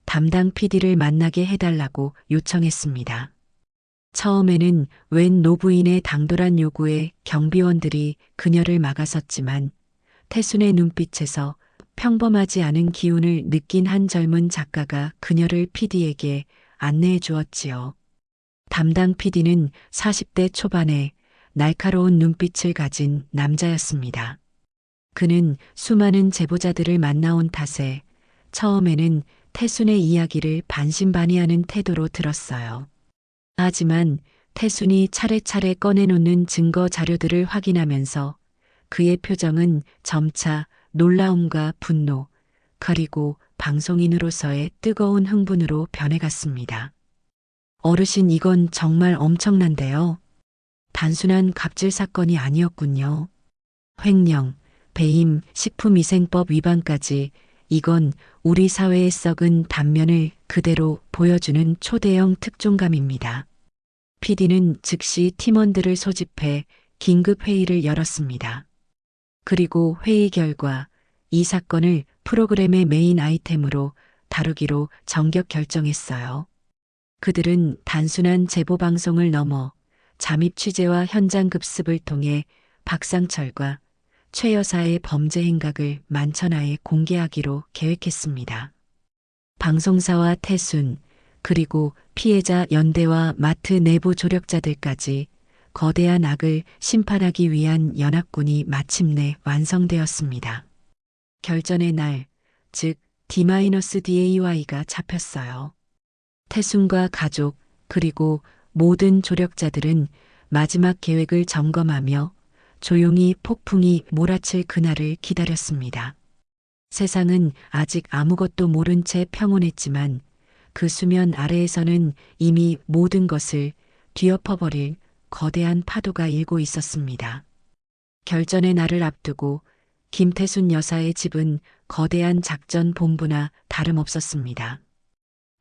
담당 PD를 만나게 해달라고 요청했습니다. 처음에는 웬 노부인의 당돌한 요구에 경비원들이 그녀를 막아섰지만 태순의 눈빛에서 평범하지 않은 기운을 느낀 한 젊은 작가가 그녀를 PD에게 안내해 주었지요. 담당 PD는 40대 초반에 날카로운 눈빛을 가진 남자였습니다. 그는 수많은 제보자들을 만나온 탓에 처음에는 태순의 이야기를 반신반의하는 태도로 들었어요. 하지만 태순이 차례차례 꺼내놓는 증거 자료들을 확인하면서 그의 표정은 점차 놀라움과 분노, 그리고 방송인으로서의 뜨거운 흥분으로 변해갔습니다. 어르신, 이건 정말 엄청난데요. 단순한 갑질 사건이 아니었군요. 횡령, 배임, 식품위생법 위반까지 이건 우리 사회의 썩은 단면을 그대로 보여주는 초대형 특종감입니다. PD는 즉시 팀원들을 소집해 긴급 회의를 열었습니다. 그리고 회의 결과 이 사건을 프로그램의 메인 아이템으로 다루기로 정격 결정했어요. 그들은 단순한 제보 방송을 넘어 잠입 취재와 현장 급습을 통해 박상철과 최 여사의 범죄 행각을 만천하에 공개하기로 계획했습니다. 방송사와 태순, 그리고 피해자 연대와 마트 내부 조력자들까지 거대한 악을 심판하기 위한 연합군이 마침내 완성되었습니다. 결전의 날, 즉 D-DAY가 잡혔어요. 태순과 가족, 그리고 모든 조력자들은 마지막 계획을 점검하며 조용히 폭풍이 몰아칠 그날을 기다렸습니다. 세상은 아직 아무것도 모른 채 평온했지만 그 수면 아래에서는 이미 모든 것을 뒤엎어버릴 거대한 파도가 일고 있었습니다. 결전의 날을 앞두고 김태순 여사의 집은 거대한 작전 본부나 다름없었습니다.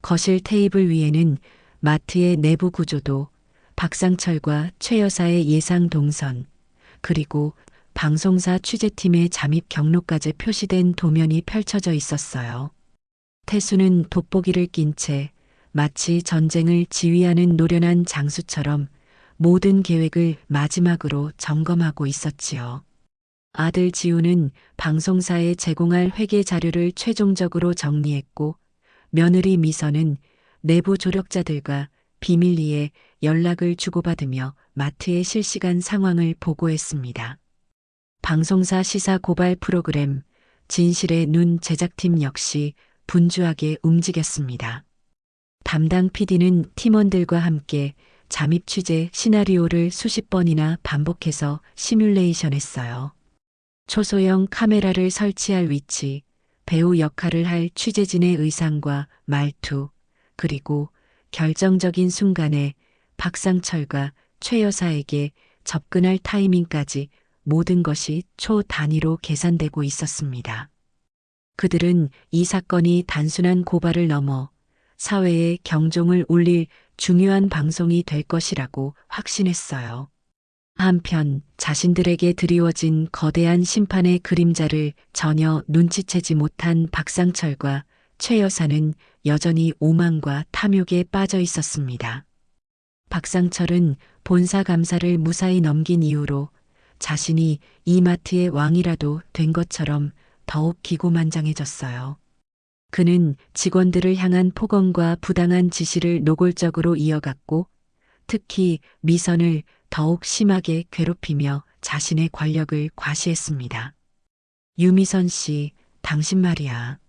거실 테이블 위에는 마트의 내부 구조도, 박상철과 최 여사의 예상 동선, 그리고 방송사 취재팀의 잠입 경로까지 표시된 도면이 펼쳐져 있었어요. 태수는 돋보기를 낀 채 마치 전쟁을 지휘하는 노련한 장수처럼 모든 계획을 마지막으로 점검하고 있었지요. 아들 지우는 방송사에 제공할 회계 자료를 최종적으로 정리했고, 며느리 미선은 내부 조력자들과 비밀리에 연락을 주고받으며 마트의 실시간 상황을 보고했습니다. 방송사 시사 고발 프로그램 진실의 눈 제작팀 역시 분주하게 움직였습니다. 담당 PD는 팀원들과 함께 잠입 취재 시나리오를 수십 번이나 반복해서 시뮬레이션했어요. 초소형 카메라를 설치할 위치, 배우 역할을 할 취재진의 의상과 말투, 그리고 결정적인 순간에 박상철과 최 여사에게 접근할 타이밍까지 모든 것이 초 단위로 계산되고 있었습니다. 그들은 이 사건이 단순한 고발을 넘어 사회에 경종을 울릴 중요한 방송이 될 것이라고 확신했어요. 한편 자신들에게 드리워진 거대한 심판의 그림자를 전혀 눈치채지 못한 박상철과 최 여사는 여전히 오만과 탐욕에 빠져 있었습니다. 박상철은 본사 감사를 무사히 넘긴 이후로 자신이 이 마트의 왕이라도 된 것처럼 더욱 기고만장해졌어요. 그는 직원들을 향한 폭언과 부당한 지시를 노골적으로 이어갔고, 특히 미선을 더욱 심하게 괴롭히며 자신의 권력을 과시했습니다. 유미선 씨, 당신 말이야.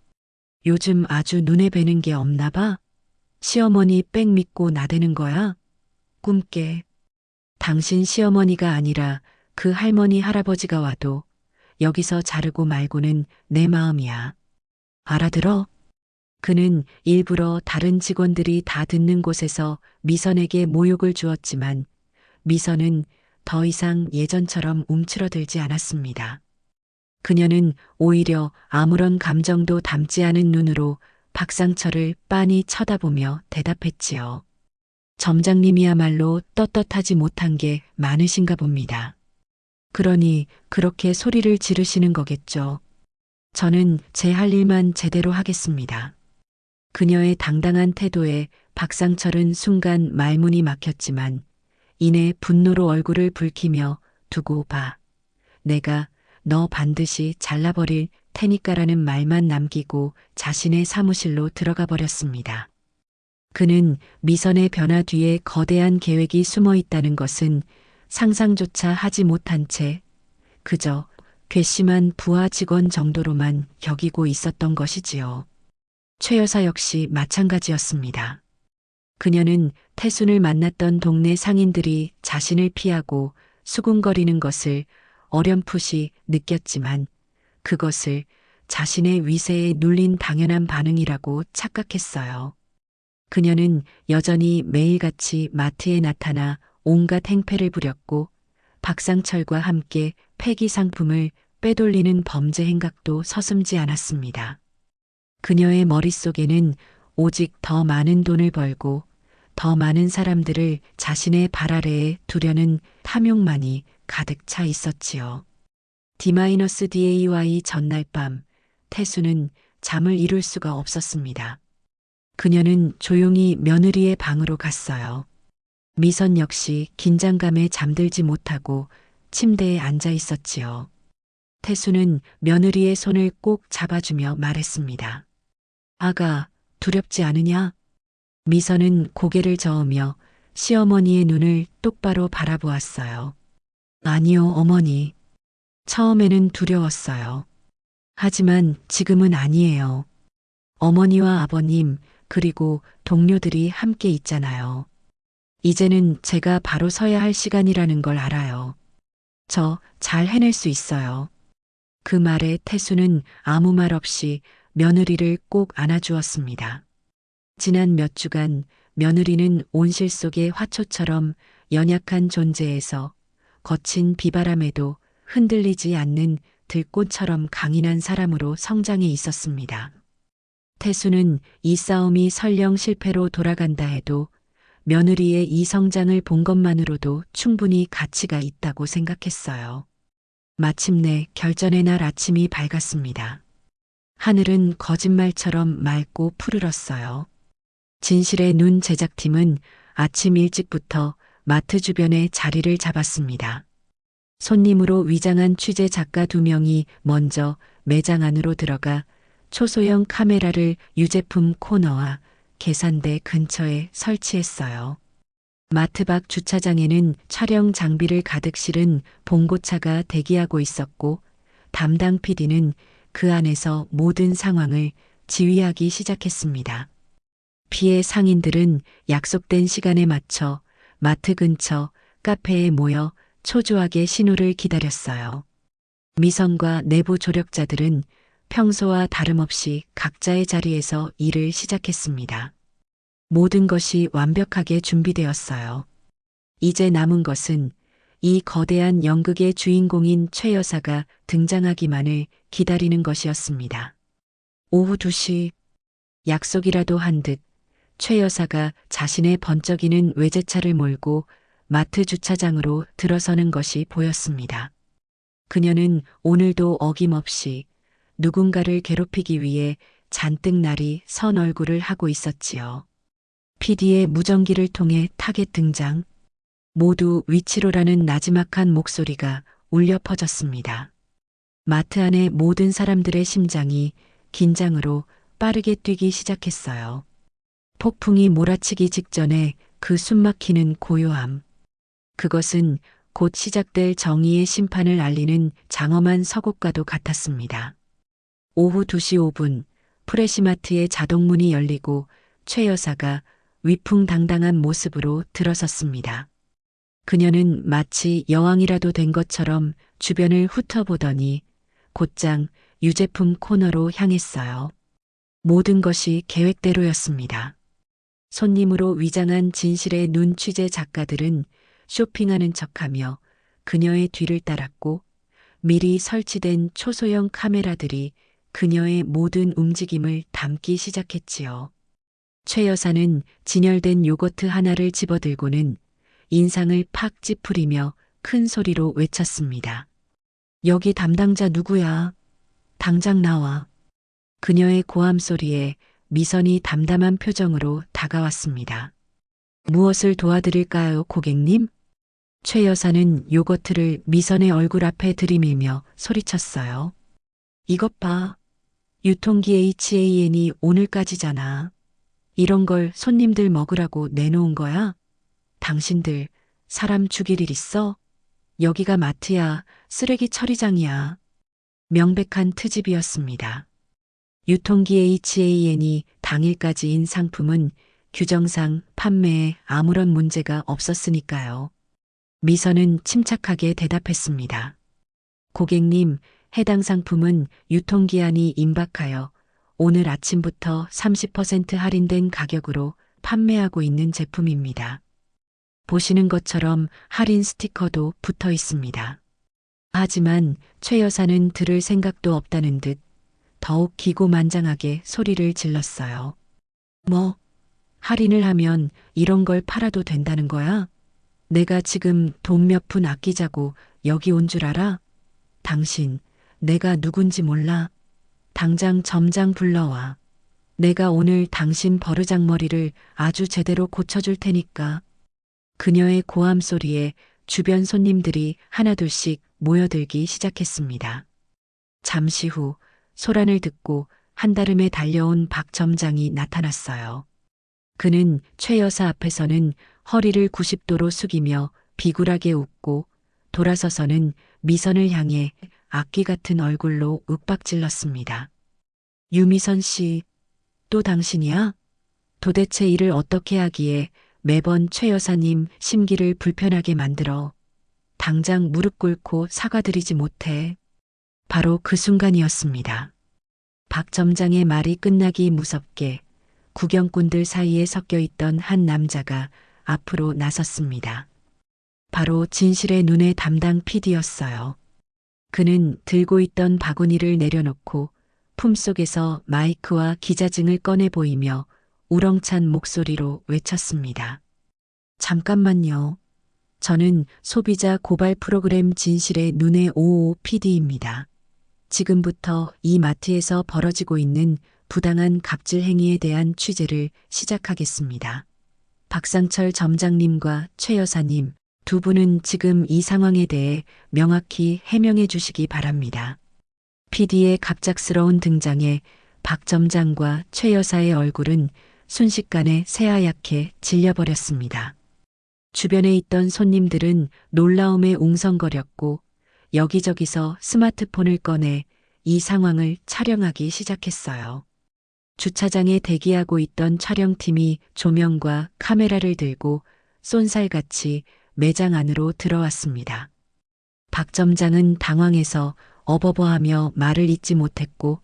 요즘 아주 눈에 뵈는 게 없나 봐? 시어머니 백 믿고 나대는 거야? 꿈깨. 당신 시어머니가 아니라 그 할머니 할아버지가 와도 여기서 자르고 말고는 내 마음이야. 알아들어? 그는 일부러 다른 직원들이 다 듣는 곳에서 미선에게 모욕을 주었지만 미선은 더 이상 예전처럼 움츠러들지 않았습니다. 그녀는 오히려 아무런 감정도 담지 않은 눈으로 박상철을 빤히 쳐다보며 대답했지요. 점장님이야말로 떳떳하지 못한 게 많으신가 봅니다. 그러니 그렇게 소리를 지르시는 거겠죠. 저는 제 할 일만 제대로 하겠습니다. 그녀의 당당한 태도에 박상철은 순간 말문이 막혔지만 이내 분노로 얼굴을 붉히며 두고 봐. 내가 너 반드시 잘라버릴 테니까라는 말만 남기고 자신의 사무실로 들어가 버렸습니다. 그는 미선의 변화 뒤에 거대한 계획이 숨어 있다는 것은 상상조차 하지 못한 채 그저 괘씸한 부하 직원 정도로만 여기고 있었던 것이지요. 최 여사 역시 마찬가지였습니다. 그녀는 태순을 만났던 동네 상인들이 자신을 피하고 수군거리는 것을 어렴풋이 느꼈지만 그것을 자신의 위세에 눌린 당연한 반응이라고 착각했어요. 그녀는 여전히 매일같이 마트에 나타나 온갖 행패를 부렸고 박상철과 함께 폐기 상품을 빼돌리는 범죄 행각도 서슴지 않았습니다. 그녀의 머릿속에는 오직 더 많은 돈을 벌고 더 많은 사람들을 자신의 발 아래에 두려는 탐욕만이 가득 차 있었지요. D-DAY 전날 밤 태수는 잠을 이룰 수가 없었습니다. 그녀는 조용히 며느리의 방으로 갔어요. 미선 역시 긴장감에 잠들지 못하고 침대에 앉아 있었지요. 태수는 며느리의 손을 꼭 잡아주며 말했습니다. 아가, 두렵지 않으냐? 미선은 고개를 저으며 시어머니의 눈을 똑바로 바라보았어요. 아니요, 어머니. 처음에는 두려웠어요. 하지만 지금은 아니에요. 어머니와 아버님, 그리고 동료들이 함께 있잖아요. 이제는 제가 바로 서야 할 시간이라는 걸 알아요. 저 잘 해낼 수 있어요. 그 말에 태수는 아무 말 없이 며느리를 꼭 안아주었습니다. 지난 몇 주간 며느리는 온실 속의 화초처럼 연약한 존재에서 거친 비바람에도 흔들리지 않는 들꽃처럼 강인한 사람으로 성장해 있었습니다. 태수는 이 싸움이 설령 실패로 돌아간다 해도 며느리의 이 성장을 본 것만으로도 충분히 가치가 있다고 생각했어요. 마침내 결전의 날 아침이 밝았습니다. 하늘은 거짓말처럼 맑고 푸르렀어요. 진실의 눈 제작팀은 아침 일찍부터 마트 주변에 자리를 잡았습니다. 손님으로 위장한 취재 작가 2명이 먼저 매장 안으로 들어가 초소형 카메라를 유제품 코너와 계산대 근처에 설치했어요. 마트 밖 주차장에는 촬영 장비를 가득 실은 봉고차가 대기하고 있었고 담당 PD는 그 안에서 모든 상황을 지휘하기 시작했습니다. 피해 상인들은 약속된 시간에 맞춰 마트 근처 카페에 모여 초조하게 신호를 기다렸어요. 미선과 내부 조력자들은 평소와 다름없이 각자의 자리에서 일을 시작했습니다. 모든 것이 완벽하게 준비되었어요. 이제 남은 것은 이 거대한 연극의 주인공인 최 여사가 등장하기만을 기다리는 것이었습니다. 오후 2시 약속이라도 한 듯 최 여사가 자신의 번쩍이는 외제차를 몰고 마트 주차장으로 들어서는 것이 보였습니다. 그녀는 오늘도 어김없이 누군가를 괴롭히기 위해 잔뜩 날이 선 얼굴을 하고 있었지요. PD의 무전기를 통해 타겟 등장. 모두 위치로라는 나지막한 목소리가 울려 퍼졌습니다. 마트 안의 모든 사람들의 심장이 긴장으로 빠르게 뛰기 시작했어요. 폭풍이 몰아치기 직전에 그 숨막히는 고요함. 그것은 곧 시작될 정의의 심판을 알리는 장엄한 서곡과도 같았습니다. 오후 2시 5분 프레시마트의 자동문이 열리고 최 여사가 위풍당당한 모습으로 들어섰습니다. 그녀는 마치 여왕이라도 된 것처럼 주변을 훑어보더니 곧장 유제품 코너로 향했어요. 모든 것이 계획대로였습니다. 손님으로 위장한 진실의 눈 취재 작가들은 쇼핑하는 척하며 그녀의 뒤를 따랐고 미리 설치된 초소형 카메라들이 그녀의 모든 움직임을 담기 시작했지요. 최 여사는 진열된 요거트 하나를 집어들고는 인상을 팍 찌푸리며 큰 소리로 외쳤습니다. 여기 담당자 누구야? 당장 나와. 그녀의 고함 소리에 미선이 담담한 표정으로 다가왔습니다. 무엇을 도와드릴까요, 고객님? 최 여사는 요거트를 미선의 얼굴 앞에 들이밀며 소리쳤어요. 이것 봐. 유통기 HAN이 오늘까지잖아. 이런 걸 손님들 먹으라고 내놓은 거야? 당신들 사람 죽일 일 있어? 여기가 마트야, 쓰레기 처리장이야. 명백한 트집이었습니다. 유통기 HAN이 당일까지인 상품은 규정상 판매에 아무런 문제가 없었으니까요. 미선은 침착하게 대답했습니다. 고객님, 해당 상품은 유통기한이 임박하여 오늘 아침부터 30% 할인된 가격으로 판매하고 있는 제품입니다. 보시는 것처럼 할인 스티커도 붙어 있습니다. 하지만 최 여사는 들을 생각도 없다는 듯 더욱 기고만장하게 소리를 질렀어요. 뭐, 할인을 하면 이런 걸 팔아도 된다는 거야? 내가 지금 돈 몇 푼 아끼자고 여기 온 줄 알아? 당신, 내가 누군지 몰라? 당장 점장 불러와. 내가 오늘 당신 버르장머리를 아주 제대로 고쳐줄 테니까. 그녀의 고함 소리에 주변 손님들이 하나둘씩 모여들기 시작했습니다. 잠시 후 소란을 듣고 한달음에 달려온 박 점장이 나타났어요. 그는 최 여사 앞에서는 허리를 90도로 숙이며 비굴하게 웃고 돌아서서는 미선을 향해 악귀 같은 얼굴로 윽박질렀습니다. 유미선 씨, 또 당신이야? 도대체 일을 어떻게 하기에 매번 최 여사님 심기를 불편하게 만들어 당장 무릎 꿇고 사과드리지 못해. 바로 그 순간이었습니다. 박 점장의 말이 끝나기 무섭게 구경꾼들 사이에 섞여 있던 한 남자가 앞으로 나섰습니다. 바로 진실의 눈의 담당 PD였어요. 그는 들고 있던 바구니를 내려놓고 품속에서 마이크와 기자증을 꺼내 보이며 우렁찬 목소리로 외쳤습니다. 잠깐만요. 저는 소비자 고발 프로그램 진실의 눈의 오오 PD입니다. 지금부터 이 마트에서 벌어지고 있는 부당한 갑질 행위에 대한 취재를 시작하겠습니다. 박상철 점장님과 최 여사님, 두 분은 지금 이 상황에 대해 명확히 해명해 주시기 바랍니다. PD의 갑작스러운 등장에 박 점장과 최 여사의 얼굴은 순식간에 새하얗게 질려버렸습니다. 주변에 있던 손님들은 놀라움에 웅성거렸고 여기저기서 스마트폰을 꺼내 이 상황을 촬영하기 시작했어요. 주차장에 대기하고 있던 촬영팀이 조명과 카메라를 들고 쏜살같이 매장 안으로 들어왔습니다. 박 점장은 당황해서 어버버하며 말을 잇지 못했고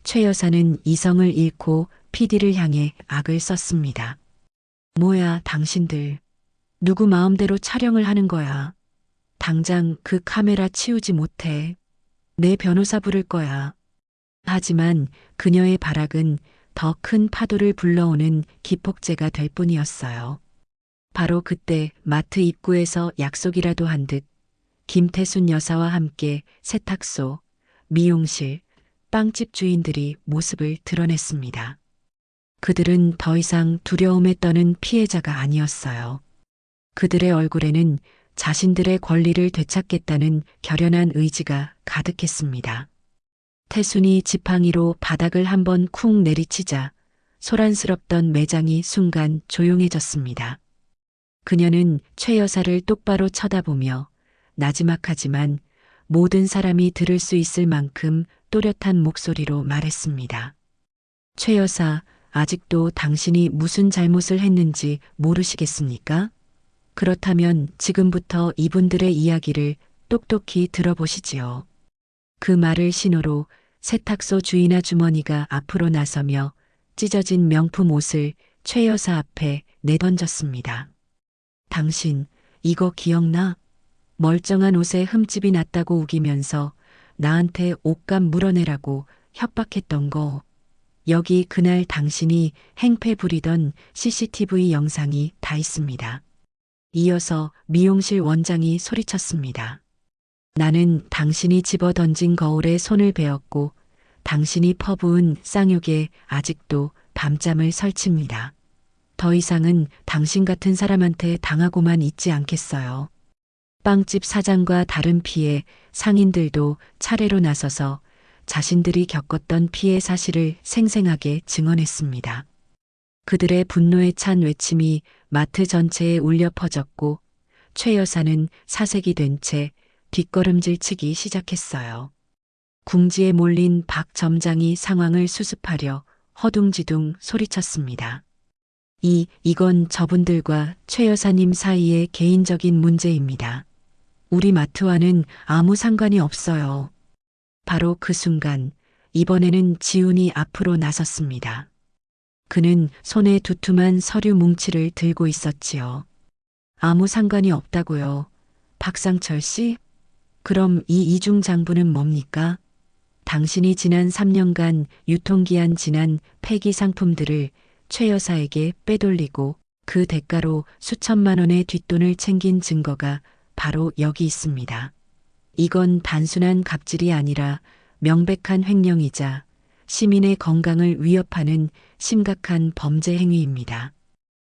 최 여사는 이성을 잃고 PD를 향해 악을 썼습니다. 뭐야, 당신들. 누구 마음대로 촬영을 하는 거야. 당장 그 카메라 치우지 못해. 내 변호사 부를 거야. 하지만 그녀의 발악은 더 큰 파도를 불러오는 기폭제가 될 뿐이었어요. 바로 그때 마트 입구에서 약속이라도 한 듯 김태순 여사와 함께 세탁소, 미용실, 빵집 주인들이 모습을 드러냈습니다. 그들은 더 이상 두려움에 떠는 피해자가 아니었어요. 그들의 얼굴에는 자신들의 권리를 되찾겠다는 결연한 의지가 가득했습니다. 태순이 지팡이로 바닥을 한번 쿵 내리치자 소란스럽던 매장이 순간 조용해졌습니다. 그녀는 최 여사를 똑바로 쳐다보며 나지막하지만 모든 사람이 들을 수 있을 만큼 또렷한 목소리로 말했습니다. 최 여사, 아직도 당신이 무슨 잘못을 했는지 모르시겠습니까? 그렇다면 지금부터 이분들의 이야기를 똑똑히 들어보시지요. 그 말을 신호로 세탁소 주인 아주머니가 앞으로 나서며 찢어진 명품 옷을 최 여사 앞에 내던졌습니다. 당신, 이거 기억나? 멀쩡한 옷에 흠집이 났다고 우기면서 나한테 옷값 물어내라고 협박했던 거. 여기 그날 당신이 행패 부리던 CCTV 영상이 다 있습니다. 이어서 미용실 원장이 소리쳤습니다. 나는 당신이 집어던진 거울에 손을 베었고 당신이 퍼부은 쌍욕에 아직도 밤잠을 설칩니다. 더 이상은 당신 같은 사람한테 당하고만 있지 않겠어요. 빵집 사장과 다른 피해 상인들도 차례로 나서서 자신들이 겪었던 피해 사실을 생생하게 증언했습니다. 그들의 분노에 찬 외침이 마트 전체에 울려 퍼졌고 최 여사는 사색이 된 채 뒷걸음질 치기 시작했어요. 궁지에 몰린 박 점장이 상황을 수습하려 허둥지둥 소리쳤습니다. 이건 저분들과 최 여사님 사이의 개인적인 문제입니다. 우리 마트와는 아무 상관이 없어요. 바로 그 순간 이번에는 지훈이 앞으로 나섰습니다. 그는 손에 두툼한 서류 뭉치를 들고 있었지요. 아무 상관이 없다고요. 박상철 씨? 그럼 이 이중 장부는 뭡니까? 당신이 지난 3년간 유통기한 지난 폐기 상품들을 최 여사에게 빼돌리고 그 대가로 수천만 원의 뒷돈을 챙긴 증거가 바로 여기 있습니다. 이건 단순한 갑질이 아니라 명백한 횡령이자 시민의 건강을 위협하는 심각한 범죄 행위입니다.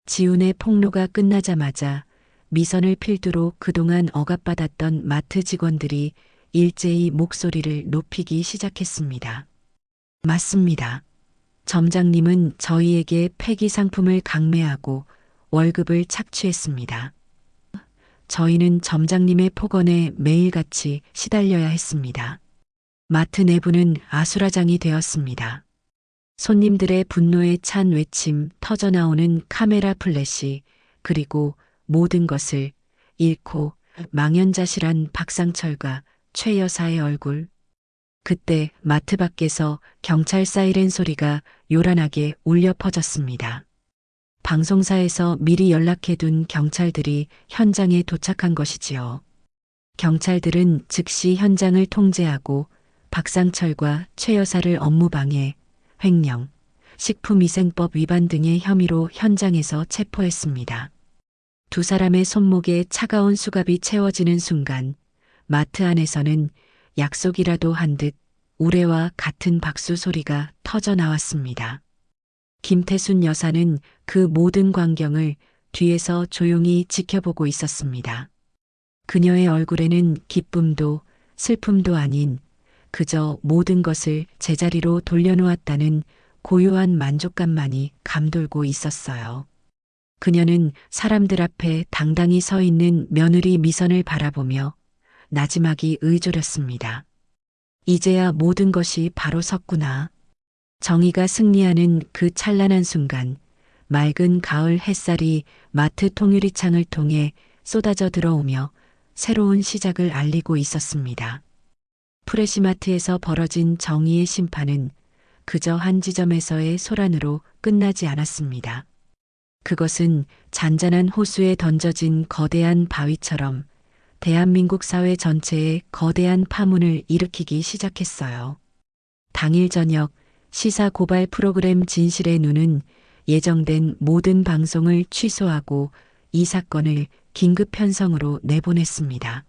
지훈의 폭로가 끝나자마자 미선을 필두로 그동안 억압받았던 마트 직원들이 일제히 목소리를 높이기 시작했습니다. 맞습니다. 점장님은 저희에게 폐기 상품을 강매하고 월급을 착취했습니다. 저희는 점장님의 폭언에 매일같이 시달려야 했습니다. 마트 내부는 아수라장이 되었습니다. 손님들의 분노에 찬 외침, 터져나오는 카메라 플래시, 그리고 모든 것을 잃고 망연자실한 박상철과 최 여사의 얼굴. 그때 마트 밖에서 경찰 사이렌 소리가 요란하게 울려 퍼졌습니다. 방송사에서 미리 연락해둔 경찰들이 현장에 도착한 것이지요. 경찰들은 즉시 현장을 통제하고 박상철과 최 여사를 업무방해, 횡령, 식품위생법 위반 등의 혐의로 현장에서 체포했습니다. 두 사람의 손목에 차가운 수갑이 채워지는 순간 마트 안에서는 약속이라도 한 듯 우레와 같은 박수 소리가 터져 나왔습니다. 김태순 여사는 그 모든 광경을 뒤에서 조용히 지켜보고 있었습니다. 그녀의 얼굴에는 기쁨도 슬픔도 아닌 그저 모든 것을 제자리로 돌려놓았다는 고요한 만족감만이 감돌고 있었어요. 그녀는 사람들 앞에 당당히 서 있는 며느리 미선을 바라보며 나지막이 의졸였습니다. 이제야 모든 것이 바로 섰구나. 정의가 승리하는 그 찬란한 순간 맑은 가을 햇살이 마트 통유리창을 통해 쏟아져 들어오며 새로운 시작을 알리고 있었습니다. 프레시마트에서 벌어진 정의의 심판은 그저 한 지점에서의 소란으로 끝나지 않았습니다. 그것은 잔잔한 호수에 던져진 거대한 바위처럼 대한민국 사회 전체에 거대한 파문을 일으키기 시작했어요. 당일 저녁 시사 고발 프로그램 진실의 눈은 예정된 모든 방송을 취소하고 이 사건을 긴급 편성으로 내보냈습니다.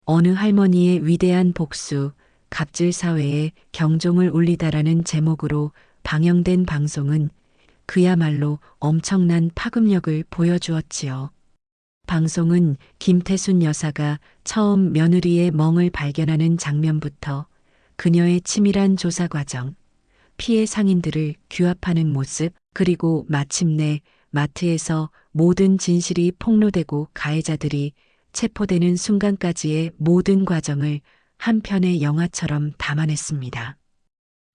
어느 할머니의 위대한 복수, 갑질 사회에 경종을 울리다라는 제목으로 방영된 방송은 그야말로 엄청난 파급력을 보여주었지요. 방송은 김태순 여사가 처음 며느리의 멍을 발견하는 장면부터 그녀의 치밀한 조사 과정, 피해 상인들을 규합하는 모습, 그리고 마침내 마트에서 모든 진실이 폭로되고 가해자들이 체포되는 순간까지의 모든 과정을 한 편의 영화처럼 담아냈습니다.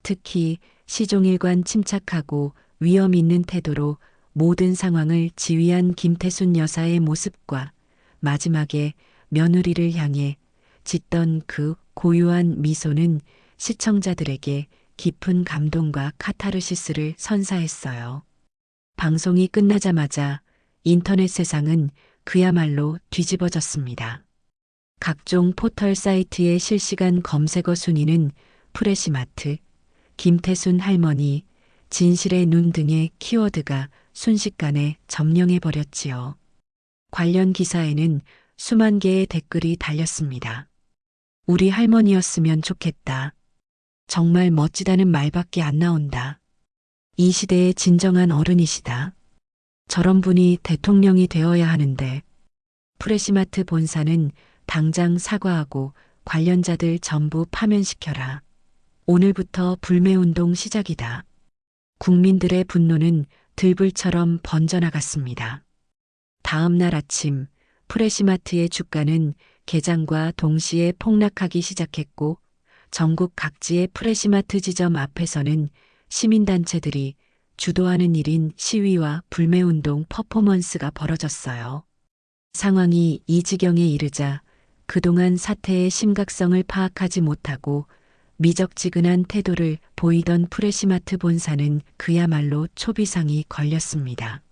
특히 시종일관 침착하고 위험 있는 태도로 모든 상황을 지휘한 김태순 여사의 모습과 마지막에 며느리를 향해 짓던 그 고요한 미소는 시청자들에게 깊은 감동과 카타르시스를 선사했어요. 방송이 끝나자마자 인터넷 세상은 그야말로 뒤집어졌습니다. 각종 포털 사이트의 실시간 검색어 순위는 프레시마트, 김태순 할머니, 진실의 눈 등의 키워드가 순식간에 점령해버렸지요. 관련 기사에는 수만 개의 댓글이 달렸습니다. 우리 할머니였으면 좋겠다. 정말 멋지다는 말밖에 안 나온다. 이 시대의 진정한 어른이시다. 저런 분이 대통령이 되어야 하는데. 프레시마트 본사는 당장 사과하고 관련자들 전부 파면시켜라. 오늘부터 불매운동 시작이다. 국민들의 분노는 들불처럼 번져나갔습니다. 다음 날 아침 프레시마트의 주가는 개장과 동시에 폭락하기 시작했고 전국 각지의 프레시마트 지점 앞에서는 시민단체들이 주도하는 일인 시위와 불매운동 퍼포먼스가 벌어졌어요. 상황이 이 지경에 이르자 그동안 사태의 심각성을 파악하지 못하고 미적지근한 태도를 보이던 프레시마트 본사는 그야말로 초비상이 걸렸습니다.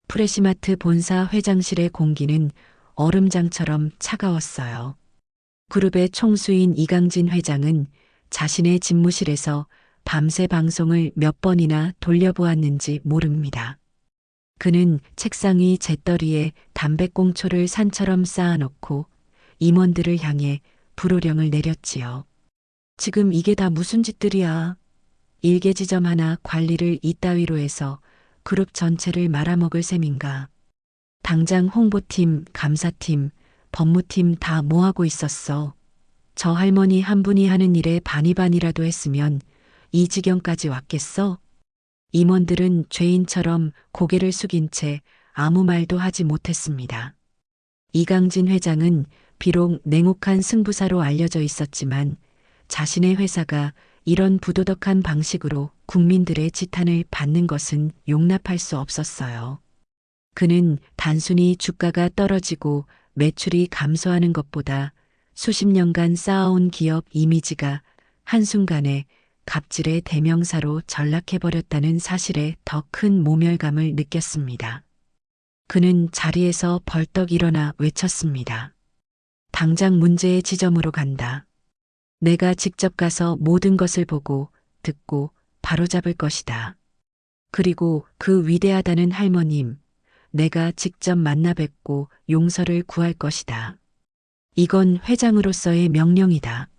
프레시마트 본사 회장실의 공기는 얼음장처럼 차가웠어요. 그룹의 총수인 이강진 회장은 자신의 집무실에서 밤새 방송을 몇 번이나 돌려보았는지 모릅니다. 그는 책상 위 잿더리에 담배꽁초를 산처럼 쌓아놓고 임원들을 향해 불호령을 내렸지요. 지금 이게 다 무슨 짓들이야. 일개지점 하나 관리를 이따위로 해서 그룹 전체를 말아먹을 셈인가. 당장 홍보팀, 감사팀, 법무팀 다 뭐하고 있었어. 저 할머니 한 분이 하는 일에 반이반이라도 했으면 이 지경까지 왔겠어? 임원들은 죄인처럼 고개를 숙인 채 아무 말도 하지 못했습니다. 이강진 회장은 비록 냉혹한 승부사로 알려져 있었지만 자신의 회사가 이런 부도덕한 방식으로 국민들의 지탄을 받는 것은 용납할 수 없었어요. 그는 단순히 주가가 떨어지고 매출이 감소하는 것보다 수십 년간 쌓아온 기업 이미지가 한순간에 갑질의 대명사로 전락해버렸다는 사실에 더 큰 모멸감을 느꼈습니다. 그는 자리에서 벌떡 일어나 외쳤습니다. 당장 문제의 지점으로 간다. 내가 직접 가서 모든 것을 보고 듣고 바로잡을 것이다. 그리고 그 위대하다는 할머님, 내가 직접 만나 뵙고 용서를 구할 것이다. 이건 회장으로서의 명령이다.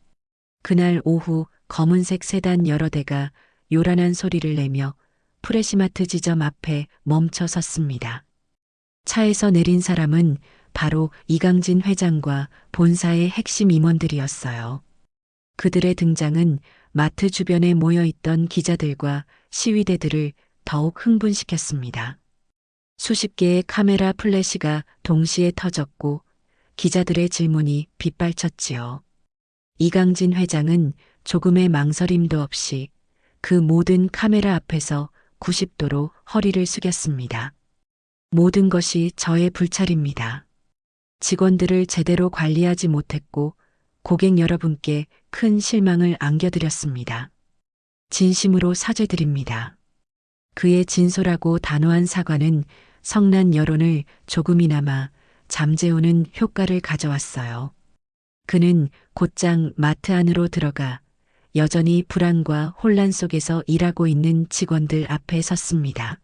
그날 오후 검은색 세단 여러 대가 요란한 소리를 내며 프레시마트 지점 앞에 멈춰 섰습니다. 차에서 내린 사람은 바로 이강진 회장과 본사의 핵심 임원들이었어요. 그들의 등장은 마트 주변에 모여있던 기자들과 시위대들을 더욱 흥분시켰습니다. 수십 개의 카메라 플래시가 동시에 터졌고 기자들의 질문이 빗발쳤지요. 이강진 회장은 조금의 망설임도 없이 그 모든 카메라 앞에서 90도로 허리를 숙였습니다. 모든 것이 저의 불찰입니다. 직원들을 제대로 관리하지 못했고 고객 여러분께 큰 실망을 안겨드렸습니다. 진심으로 사죄드립니다. 그의 진솔하고 단호한 사과는 성난 여론을 조금이나마 잠재우는 효과를 가져왔어요. 그는 곧장 마트 안으로 들어가 여전히 불안과 혼란 속에서 일하고 있는 직원들 앞에 섰습니다.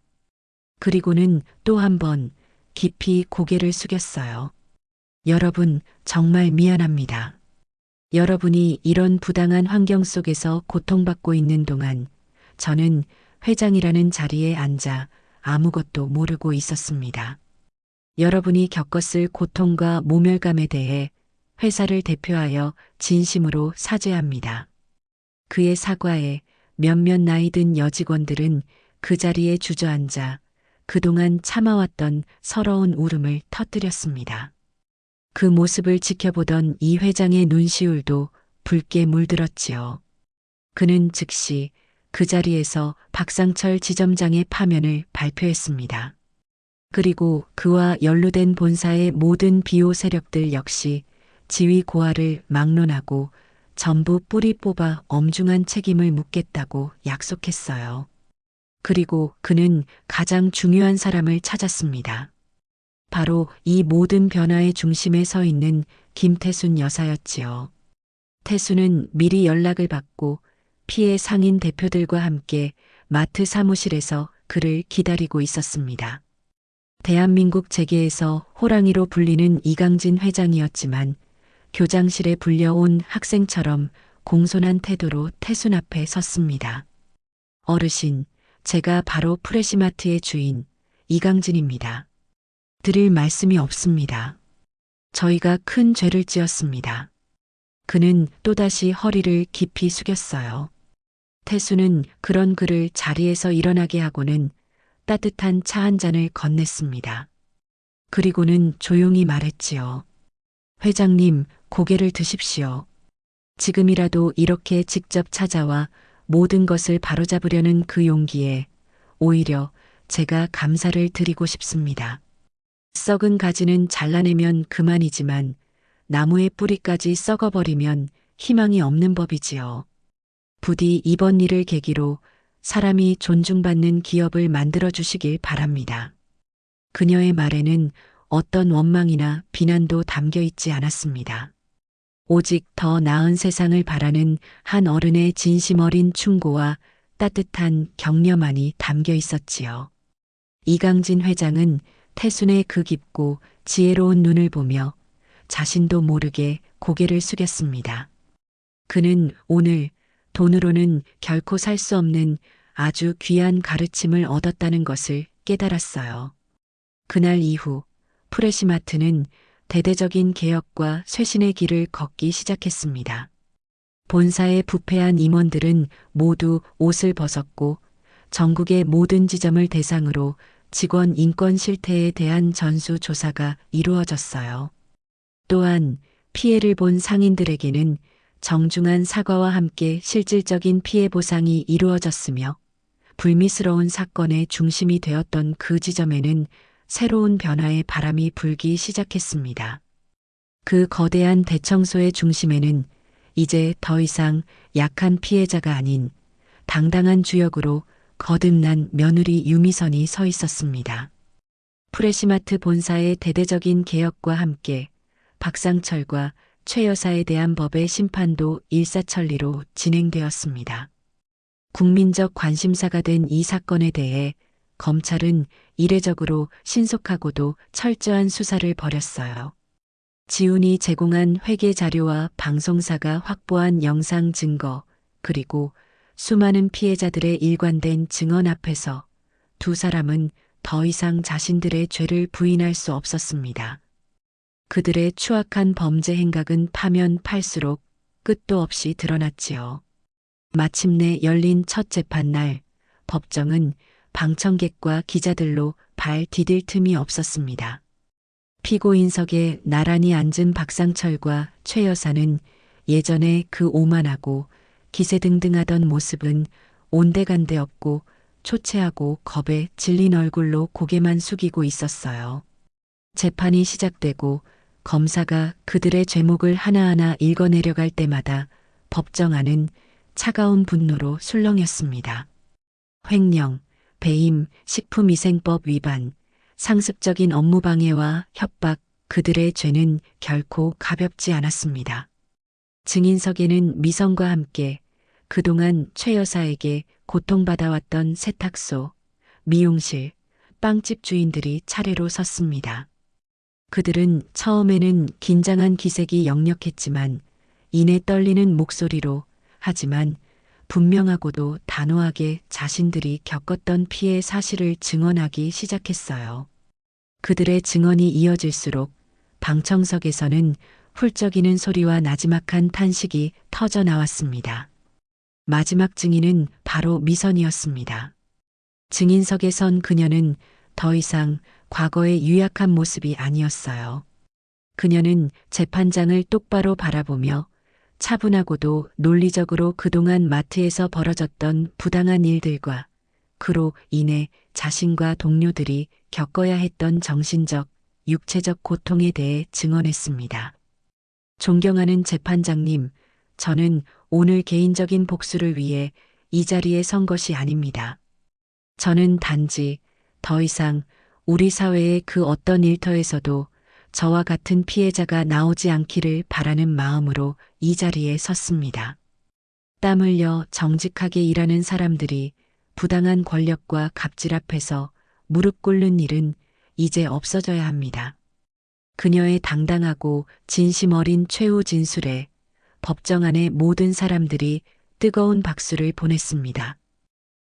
그리고는 또 한 번 깊이 고개를 숙였어요. 여러분, 정말 미안합니다. 여러분이 이런 부당한 환경 속에서 고통받고 있는 동안 저는 회장이라는 자리에 앉아 아무것도 모르고 있었습니다. 여러분이 겪었을 고통과 모멸감에 대해 회사를 대표하여 진심으로 사죄합니다. 그의 사과에 몇몇 나이 든 여직원들은 그 자리에 주저앉아 그동안 참아왔던 서러운 울음을 터뜨렸습니다. 그 모습을 지켜보던 이 회장의 눈시울도 붉게 물들었지요. 그는 즉시 그 자리에서 박상철 지점장의 파면을 발표했습니다. 그리고 그와 연루된 본사의 모든 비호 세력들 역시 지위 고하를 막론하고 전부 뿌리 뽑아 엄중한 책임을 묻겠다고 약속했어요. 그리고 그는 가장 중요한 사람을 찾았습니다. 바로 이 모든 변화의 중심에 서 있는 김태순 여사였지요. 태순은 미리 연락을 받고 피해 상인 대표들과 함께 마트 사무실에서 그를 기다리고 있었습니다. 대한민국 재계에서 호랑이로 불리는 이강진 회장이었지만 교장실에 불려온 학생처럼 공손한 태도로 태순 앞에 섰습니다. 어르신, 제가 바로 프레시마트의 주인 이강진입니다. 드릴 말씀이 없습니다. 저희가 큰 죄를 지었습니다. 그는 또다시 허리를 깊이 숙였어요. 태수는 그런 그를 자리에서 일어나게 하고는 따뜻한 차 한 잔을 건넸습니다. 그리고는 조용히 말했지요. 회장님, 고개를 드십시오. 지금이라도 이렇게 직접 찾아와 모든 것을 바로잡으려는 그 용기에 오히려 제가 감사를 드리고 싶습니다. 썩은 가지는 잘라내면 그만이지만 나무의 뿌리까지 썩어버리면 희망이 없는 법이지요. 부디 이번 일을 계기로 사람이 존중받는 기업을 만들어 주시길 바랍니다. 그녀의 말에는 어떤 원망이나 비난도 담겨 있지 않았습니다. 오직 더 나은 세상을 바라는 한 어른의 진심 어린 충고와 따뜻한 격려만이 담겨 있었지요. 이강진 회장은 태순의 그 깊고 지혜로운 눈을 보며 자신도 모르게 고개를 숙였습니다. 그는 오늘 돈으로는 결코 살 수 없는 아주 귀한 가르침을 얻었다는 것을 깨달았어요. 그날 이후 프레시마트는 대대적인 개혁과 쇄신의 길을 걷기 시작했습니다. 본사의 부패한 임원들은 모두 옷을 벗었고 전국의 모든 지점을 대상으로 직원 인권 실태에 대한 전수조사가 이루어졌어요. 또한 피해를 본 상인들에게는 정중한 사과와 함께 실질적인 피해 보상이 이루어졌으며 불미스러운 사건의 중심이 되었던 그 지점에는 새로운 변화의 바람이 불기 시작했습니다. 그 거대한 대청소의 중심에는 이제 더 이상 약한 피해자가 아닌 당당한 주역으로 거듭난 며느리 유미선이 서 있었습니다. 프레시마트 본사의 대대적인 개혁과 함께 박상철과 최 여사에 대한 법의 심판도 일사천리로 진행되었습니다. 국민적 관심사가 된 이 사건에 대해 검찰은 이례적으로 신속하고도 철저한 수사를 벌였어요. 지훈이 제공한 회계 자료와 방송사가 확보한 영상 증거, 그리고 수많은 피해자들의 일관된 증언 앞에서 두 사람은 더 이상 자신들의 죄를 부인할 수 없었습니다. 그들의 추악한 범죄 행각은 파면 팔수록 끝도 없이 드러났지요. 마침내 열린 첫 재판날, 법정은 방청객과 기자들로 발 디딜 틈이 없었습니다. 피고인석에 나란히 앉은 박상철과 최 여사는 예전에 그 오만하고 기세등등하던 모습은 온데간데 없고 초췌하고 겁에 질린 얼굴로 고개만 숙이고 있었어요. 재판이 시작되고 검사가 그들의 죄목을 하나하나 읽어내려갈 때마다 법정 안은 차가운 분노로 술렁였습니다. 횡령, 배임, 식품위생법 위반, 상습적인 업무방해와 협박, 그들의 죄는 결코 가볍지 않았습니다. 증인석에는 미선과 함께 그동안 최 여사에게 고통받아왔던 세탁소, 미용실, 빵집 주인들이 차례로 섰습니다. 그들은 처음에는 긴장한 기색이 역력했지만 이내 떨리는 목소리로, 하지만 분명하고도 단호하게 자신들이 겪었던 피해 사실을 증언하기 시작했어요. 그들의 증언이 이어질수록 방청석에서는 훌쩍이는 소리와 나지막한 탄식이 터져 나왔습니다. 마지막 증인은 바로 미선이었습니다. 증인석에 선 그녀는 더 이상 과거의 유약한 모습이 아니었어요. 그녀는 재판장을 똑바로 바라보며 차분하고도 논리적으로 그동안 마트에서 벌어졌던 부당한 일들과 그로 인해 자신과 동료들이 겪어야 했던 정신적, 육체적 고통에 대해 증언했습니다. 존경하는 재판장님, 저는 오늘 개인적인 복수를 위해 이 자리에 선 것이 아닙니다. 저는 단지 더 이상 우리 사회의 그 어떤 일터에서도 저와 같은 피해자가 나오지 않기를 바라는 마음으로 이 자리에 섰습니다. 땀 흘려 정직하게 일하는 사람들이 부당한 권력과 갑질 앞에서 무릎 꿇는 일은 이제 없어져야 합니다. 그녀의 당당하고 진심 어린 최후 진술에 법정 안의 모든 사람들이 뜨거운 박수를 보냈습니다.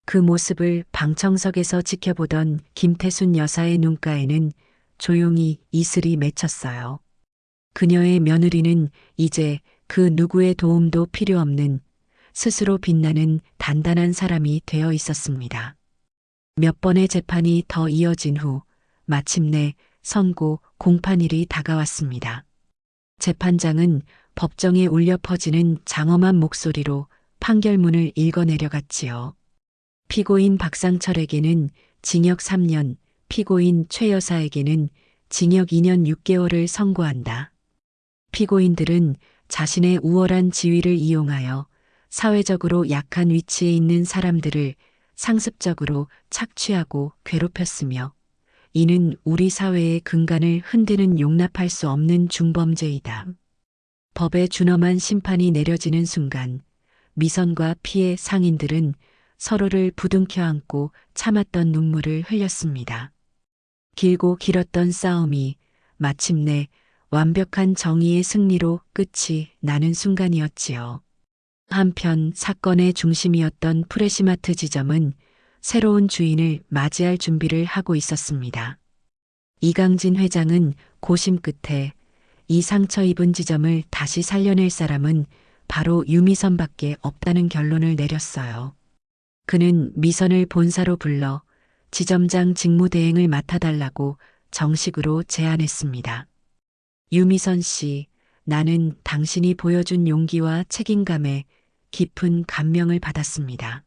그 모습을 방청석에서 지켜보던 김태순 여사의 눈가에는 조용히 이슬이 맺혔어요. 그녀의 며느리는 이제 그 누구의 도움도 필요 없는 스스로 빛나는 단단한 사람이 되어 있었습니다. 몇 번의 재판이 더 이어진 후 마침내 선고 공판일이 다가왔습니다. 재판장은 법정에 울려 퍼지는 장엄한 목소리로 판결문을 읽어내려갔지요. 피고인 박상철에게는 징역 3년, 피고인 최 여사에게는 징역 2년 6개월을 선고한다. 피고인들은 자신의 우월한 지위를 이용하여 사회적으로 약한 위치에 있는 사람들을 상습적으로 착취하고 괴롭혔으며 이는 우리 사회의 근간을 흔드는 용납할 수 없는 중범죄이다. 법의 준엄한 심판이 내려지는 순간 미선과 피해 상인들은 서로를 부둥켜 안고 참았던 눈물을 흘렸습니다. 길고 길었던 싸움이 마침내 완벽한 정의의 승리로 끝이 나는 순간이었지요. 한편 사건의 중심이었던 프레시마트 지점은 새로운 주인을 맞이할 준비를 하고 있었습니다. 이강진 회장은 고심 끝에 이 상처 입은 지점을 다시 살려낼 사람은 바로 유미선밖에 없다는 결론을 내렸어요. 그는 미선을 본사로 불러 지점장 직무대행을 맡아달라고 정식으로 제안했습니다. 유미선 씨, 나는 당신이 보여준 용기와 책임감에 깊은 감명을 받았습니다.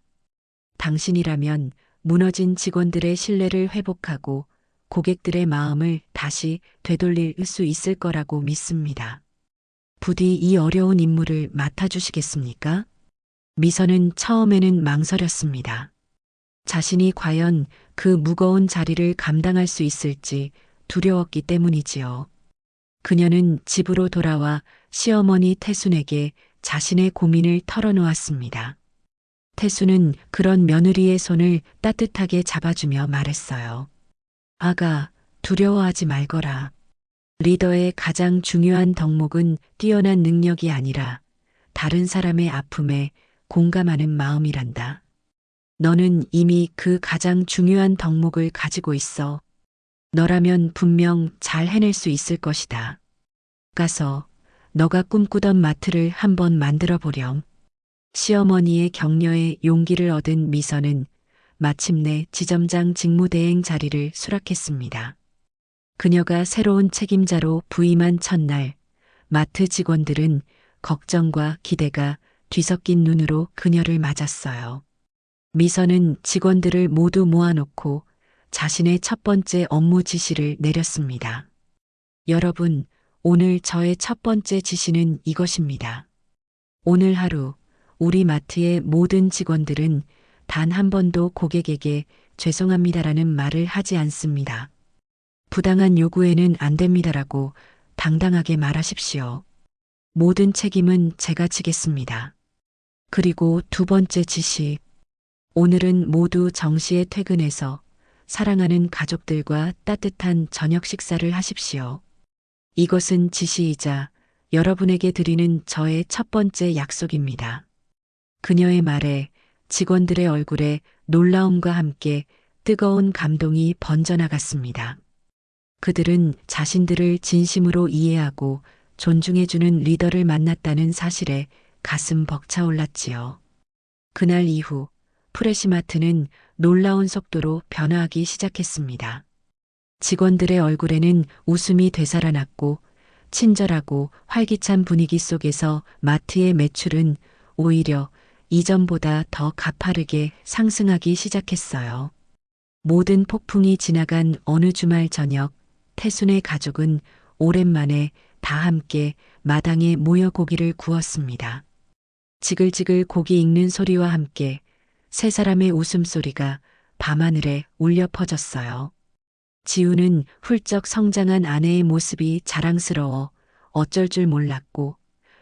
당신이라면 무너진 직원들의 신뢰를 회복하고 고객들의 마음을 다시 되돌릴 수 있을 거라고 믿습니다. 부디 이 어려운 임무를 맡아주시겠습니까? 미선은 처음에는 망설였습니다. 자신이 과연 그 무거운 자리를 감당할 수 있을지 두려웠기 때문이지요. 그녀는 집으로 돌아와 시어머니 태순에게 자신의 고민을 털어놓았습니다. 태순은 그런 며느리의 손을 따뜻하게 잡아주며 말했어요. 아가, 두려워하지 말거라. 리더의 가장 중요한 덕목은 뛰어난 능력이 아니라 다른 사람의 아픔에 공감하는 마음이란다. 너는 이미 그 가장 중요한 덕목을 가지고 있어. 너라면 분명 잘 해낼 수 있을 것이다. 가서 너가 꿈꾸던 마트를 한번 만들어 보렴. 시어머니의 격려에 용기를 얻은 미선은 마침내 지점장 직무대행 자리를 수락했습니다. 그녀가 새로운 책임자로 부임한 첫날, 마트 직원들은 걱정과 기대가 뒤섞인 눈으로 그녀를 맞았어요. 미선은 직원들을 모두 모아놓고 자신의 첫 번째 업무 지시를 내렸습니다. 여러분, 오늘 저의 첫 번째 지시는 이것입니다. 오늘 하루 우리 마트의 모든 직원들은 단 한 번도 고객에게 죄송합니다라는 말을 하지 않습니다. 부당한 요구에는 안 됩니다라고 당당하게 말하십시오. 모든 책임은 제가 지겠습니다. 그리고 두 번째 지시. 오늘은 모두 정시에 퇴근해서 사랑하는 가족들과 따뜻한 저녁 식사를 하십시오. 이것은 지시이자 여러분에게 드리는 저의 첫 번째 약속입니다. 그녀의 말에 직원들의 얼굴에 놀라움과 함께 뜨거운 감동이 번져나갔습니다. 그들은 자신들을 진심으로 이해하고 존중해주는 리더를 만났다는 사실에 가슴 벅차올랐지요. 그날 이후 프레시마트는 놀라운 속도로 변화하기 시작했습니다. 직원들의 얼굴에는 웃음이 되살아났고 친절하고 활기찬 분위기 속에서 마트의 매출은 오히려 이전보다 더 가파르게 상승하기 시작했어요. 모든 폭풍이 지나간 어느 주말 저녁, 태순의 가족은 오랜만에 다 함께 마당에 모여 고기를 구웠습니다. 지글지글 고기 익는 소리와 함께 세 사람의 웃음소리가 밤하늘에 울려 퍼졌어요. 지우는 훌쩍 성장한 아내의 모습이 자랑스러워 어쩔 줄 몰랐고,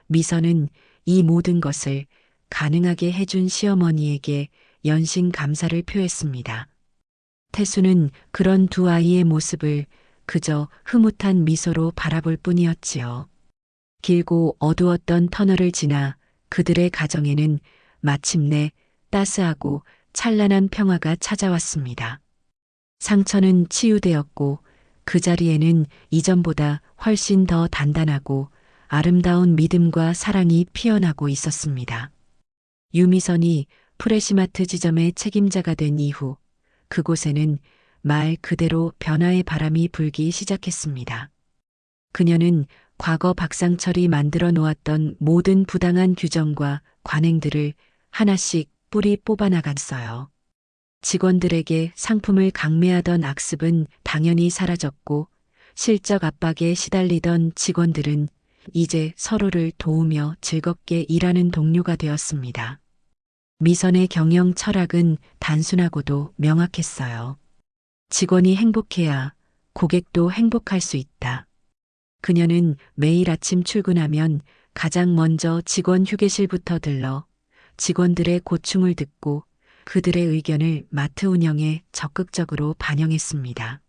미선은 이 모든 것을 가능하게 해준 시어머니에게 연신 감사를 표했습니다. 태수는 그런 두 아이의 모습을 그저 흐뭇한 미소로 바라볼 뿐이었지요. 길고 어두웠던 터널을 지나 그들의 가정에는 마침내 따스하고 찬란한 평화가 찾아왔습니다. 상처는 치유되었고 그 자리에는 이전보다 훨씬 더 단단하고 아름다운 믿음과 사랑이 피어나고 있었습니다. 유미선이 프레시마트 지점의 책임자가 된 이후 그곳에는 말 그대로 변화의 바람이 불기 시작했습니다. 그녀는 과거 박상철이 만들어 놓았던 모든 부당한 규정과 관행들을 하나씩 뿌리 뽑아나갔어요. 직원들에게 상품을 강매하던 악습은 당연히 사라졌고 실적 압박에 시달리던 직원들은 이제 서로를 도우며 즐겁게 일하는 동료가 되었습니다. 미선의 경영 철학은 단순하고도 명확했어요. 직원이 행복해야 고객도 행복할 수 있다. 그녀는 매일 아침 출근하면 가장 먼저 직원 휴게실부터 들러 직원들의 고충을 듣고 그들의 의견을 마트 운영에 적극적으로 반영했습니다.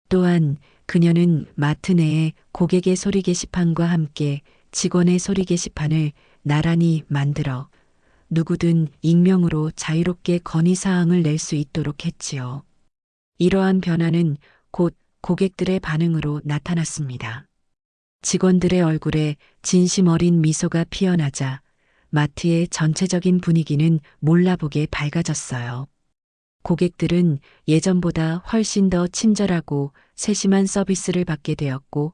또한 그녀는 마트 내에 고객의 소리 게시판과 함께 직원의 소리 게시판을 나란히 만들어 누구든 익명으로 자유롭게 건의사항을 낼 수 있도록 했지요. 이러한 변화는 곧 고객들의 반응으로 나타났습니다. 직원들의 얼굴에 진심 어린 미소가 피어나자 마트의 전체적인 분위기는 몰라보게 밝아졌어요. 고객들은 예전보다 훨씬 더 친절하고 세심한 서비스를 받게 되었고,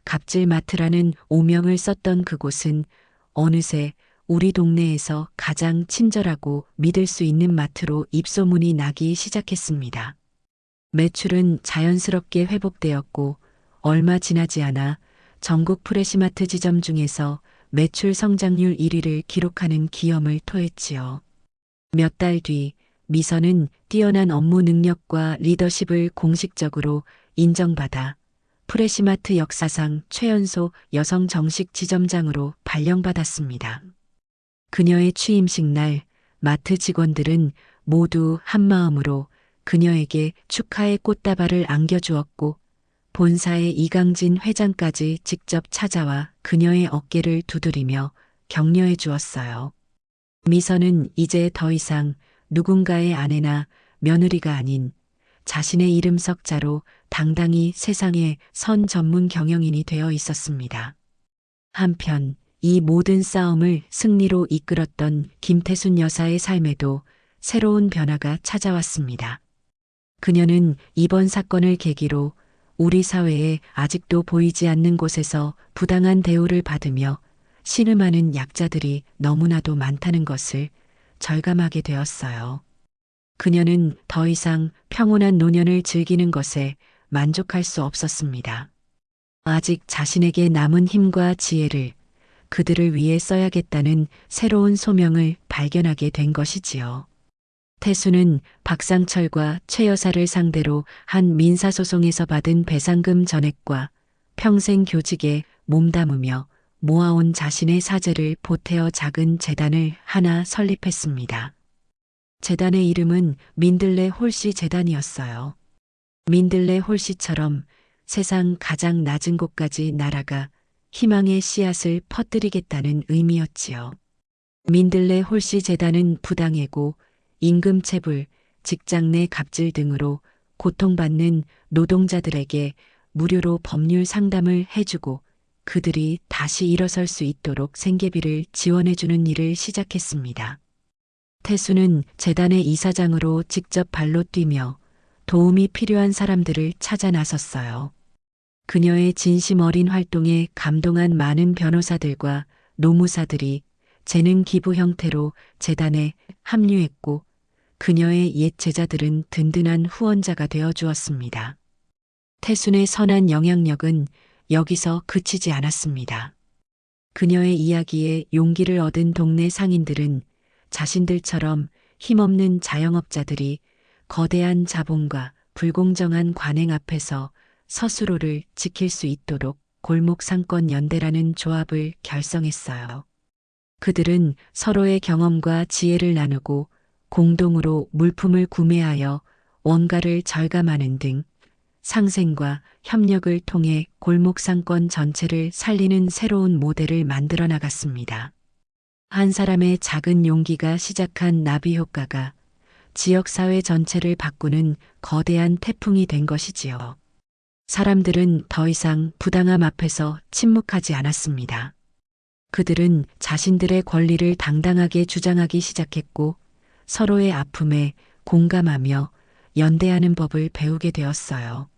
갑질마트라는 오명을 썼던 그곳은 어느새 우리 동네에서 가장 친절하고 믿을 수 있는 마트로 입소문이 나기 시작했습니다. 매출은 자연스럽게 회복되었고, 얼마 지나지 않아 전국 프레시마트 지점 중에서 매출 성장률 1위를 기록하는 기염을 토했지요. 몇 달 뒤 미선은 뛰어난 업무 능력과 리더십을 공식적으로 인정받아 프레시마트 역사상 최연소 여성 정식 지점장으로 발령받았습니다. 그녀의 취임식 날 마트 직원들은 모두 한마음으로 그녀에게 축하의 꽃다발을 안겨주었고, 본사의 이강진 회장까지 직접 찾아와 그녀의 어깨를 두드리며 격려해 주었어요. 미선은 이제 더 이상 누군가의 아내나 며느리가 아닌 자신의 이름 석자로 당당히 세상의 선 전문 경영인이 되어 있었습니다. 한편 이 모든 싸움을 승리로 이끌었던 김태순 여사의 삶에도 새로운 변화가 찾아왔습니다. 그녀는 이번 사건을 계기로 우리 사회에 아직도 보이지 않는 곳에서 부당한 대우를 받으며 신음하는 약자들이 너무나도 많다는 것을 절감하게 되었어요. 그녀는 더 이상 평온한 노년을 즐기는 것에 만족할 수 없었습니다. 아직 자신에게 남은 힘과 지혜를 그들을 위해 써야겠다는 새로운 소명을 발견하게 된 것이지요. 태수는 박상철과 최 여사를 상대로 한 민사소송에서 받은 배상금 전액과 평생 교직에 몸담으며 모아온 자신의 사재를 보태어 작은 재단을 하나 설립했습니다. 재단의 이름은 민들레 홀씨 재단이었어요. 민들레 홀씨처럼 세상 가장 낮은 곳까지 날아가 희망의 씨앗을 퍼뜨리겠다는 의미였지요. 민들레 홀씨 재단은 부당해고 임금체불, 직장 내 갑질 등으로 고통받는 노동자들에게 무료로 법률 상담을 해주고 그들이 다시 일어설 수 있도록 생계비를 지원해주는 일을 시작했습니다. 태수는 재단의 이사장으로 직접 발로 뛰며 도움이 필요한 사람들을 찾아 나섰어요. 그녀의 진심 어린 활동에 감동한 많은 변호사들과 노무사들이 재능 기부 형태로 재단에 합류했고, 그녀의 옛 제자들은 든든한 후원자가 되어 주었습니다. 태순의 선한 영향력은 여기서 그치지 않았습니다. 그녀의 이야기에 용기를 얻은 동네 상인들은 자신들처럼 힘없는 자영업자들이 거대한 자본과 불공정한 관행 앞에서 스스로를 지킬 수 있도록 골목상권연대라는 조합을 결성했어요. 그들은 서로의 경험과 지혜를 나누고 공동으로 물품을 구매하여 원가를 절감하는 등 상생과 협력을 통해 골목상권 전체를 살리는 새로운 모델을 만들어 나갔습니다. 한 사람의 작은 용기가 시작한 나비 효과가 지역사회 전체를 바꾸는 거대한 태풍이 된 것이지요. 사람들은 더 이상 부당함 앞에서 침묵하지 않았습니다. 그들은 자신들의 권리를 당당하게 주장하기 시작했고, 서로의 아픔에 공감하며 연대하는 법을 배우게 되었어요.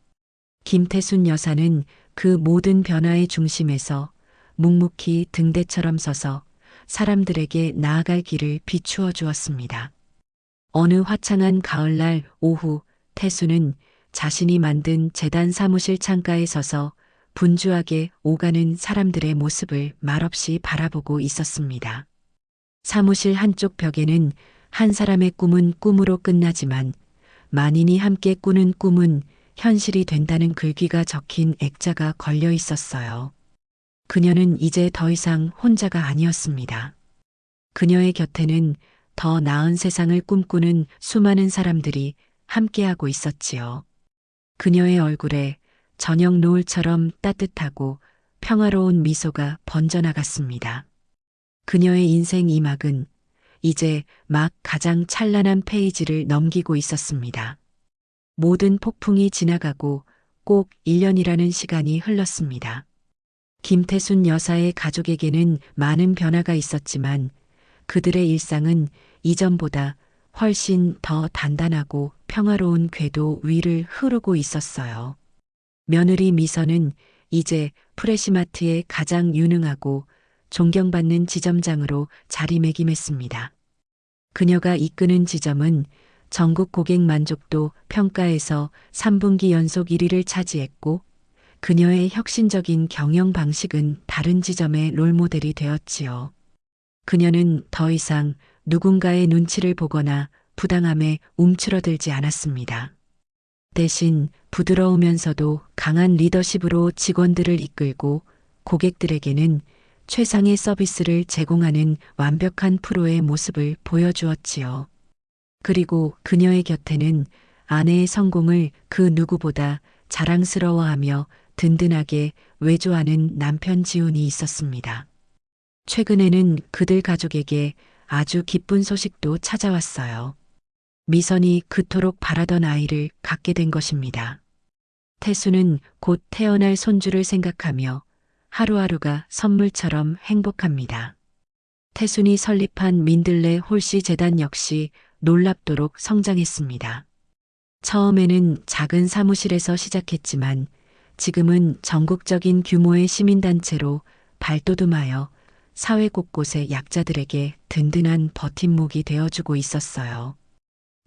김태순 여사는 그 모든 변화의 중심에서 묵묵히 등대처럼 서서 사람들에게 나아갈 길을 비추어 주었습니다. 어느 화창한 가을날 오후, 태수는 자신이 만든 재단 사무실 창가에 서서 분주하게 오가는 사람들의 모습을 말없이 바라보고 있었습니다. 사무실 한쪽 벽에는 한 사람의 꿈은 꿈으로 끝나지만 만인이 함께 꾸는 꿈은 현실이 된다는 글귀가 적힌 액자가 걸려 있었어요. 그녀는 이제 더 이상 혼자가 아니었습니다. 그녀의 곁에는 더 나은 세상을 꿈꾸는 수많은 사람들이 함께하고 있었지요. 그녀의 얼굴에 저녁 노을처럼 따뜻하고 평화로운 미소가 번져나갔습니다. 그녀의 인생 이막은 이제 막 가장 찬란한 페이지를 넘기고 있었습니다. 모든 폭풍이 지나가고 꼭 1년이라는 시간이 흘렀습니다. 김태순 여사의 가족에게는 많은 변화가 있었지만 그들의 일상은 이전보다 훨씬 더 단단하고 평화로운 궤도 위를 흐르고 있었어요. 며느리 미선은 이제 프레시마트의 가장 유능하고 존경받는 지점장으로 자리매김했습니다. 그녀가 이끄는 지점은 전국 고객 만족도 평가에서 3분기 연속 1위를 차지했고, 그녀의 혁신적인 경영 방식은 다른 지점의 롤모델이 되었지요. 그녀는 더 이상 누군가의 눈치를 보거나 부당함에 움츠러들지 않았습니다. 대신 부드러우면서도 강한 리더십으로 직원들을 이끌고 고객들에게는 최상의 서비스를 제공하는 완벽한 프로의 모습을 보여주었지요. 그리고 그녀의 곁에는 아내의 성공을 그 누구보다 자랑스러워하며 든든하게 외조하는 남편 지훈이 있었습니다. 최근에는 그들 가족에게 아주 기쁜 소식도 찾아왔어요. 미선이 그토록 바라던 아이를 갖게 된 것입니다. 태수는 곧 태어날 손주를 생각하며 하루하루가 선물처럼 행복합니다. 태순이 설립한 민들레 홀씨 재단 역시 놀랍도록 성장했습니다. 처음에는 작은 사무실에서 시작했지만 지금은 전국적인 규모의 시민단체로 발돋움하여 사회 곳곳의 약자들에게 든든한 버팀목이 되어주고 있었어요.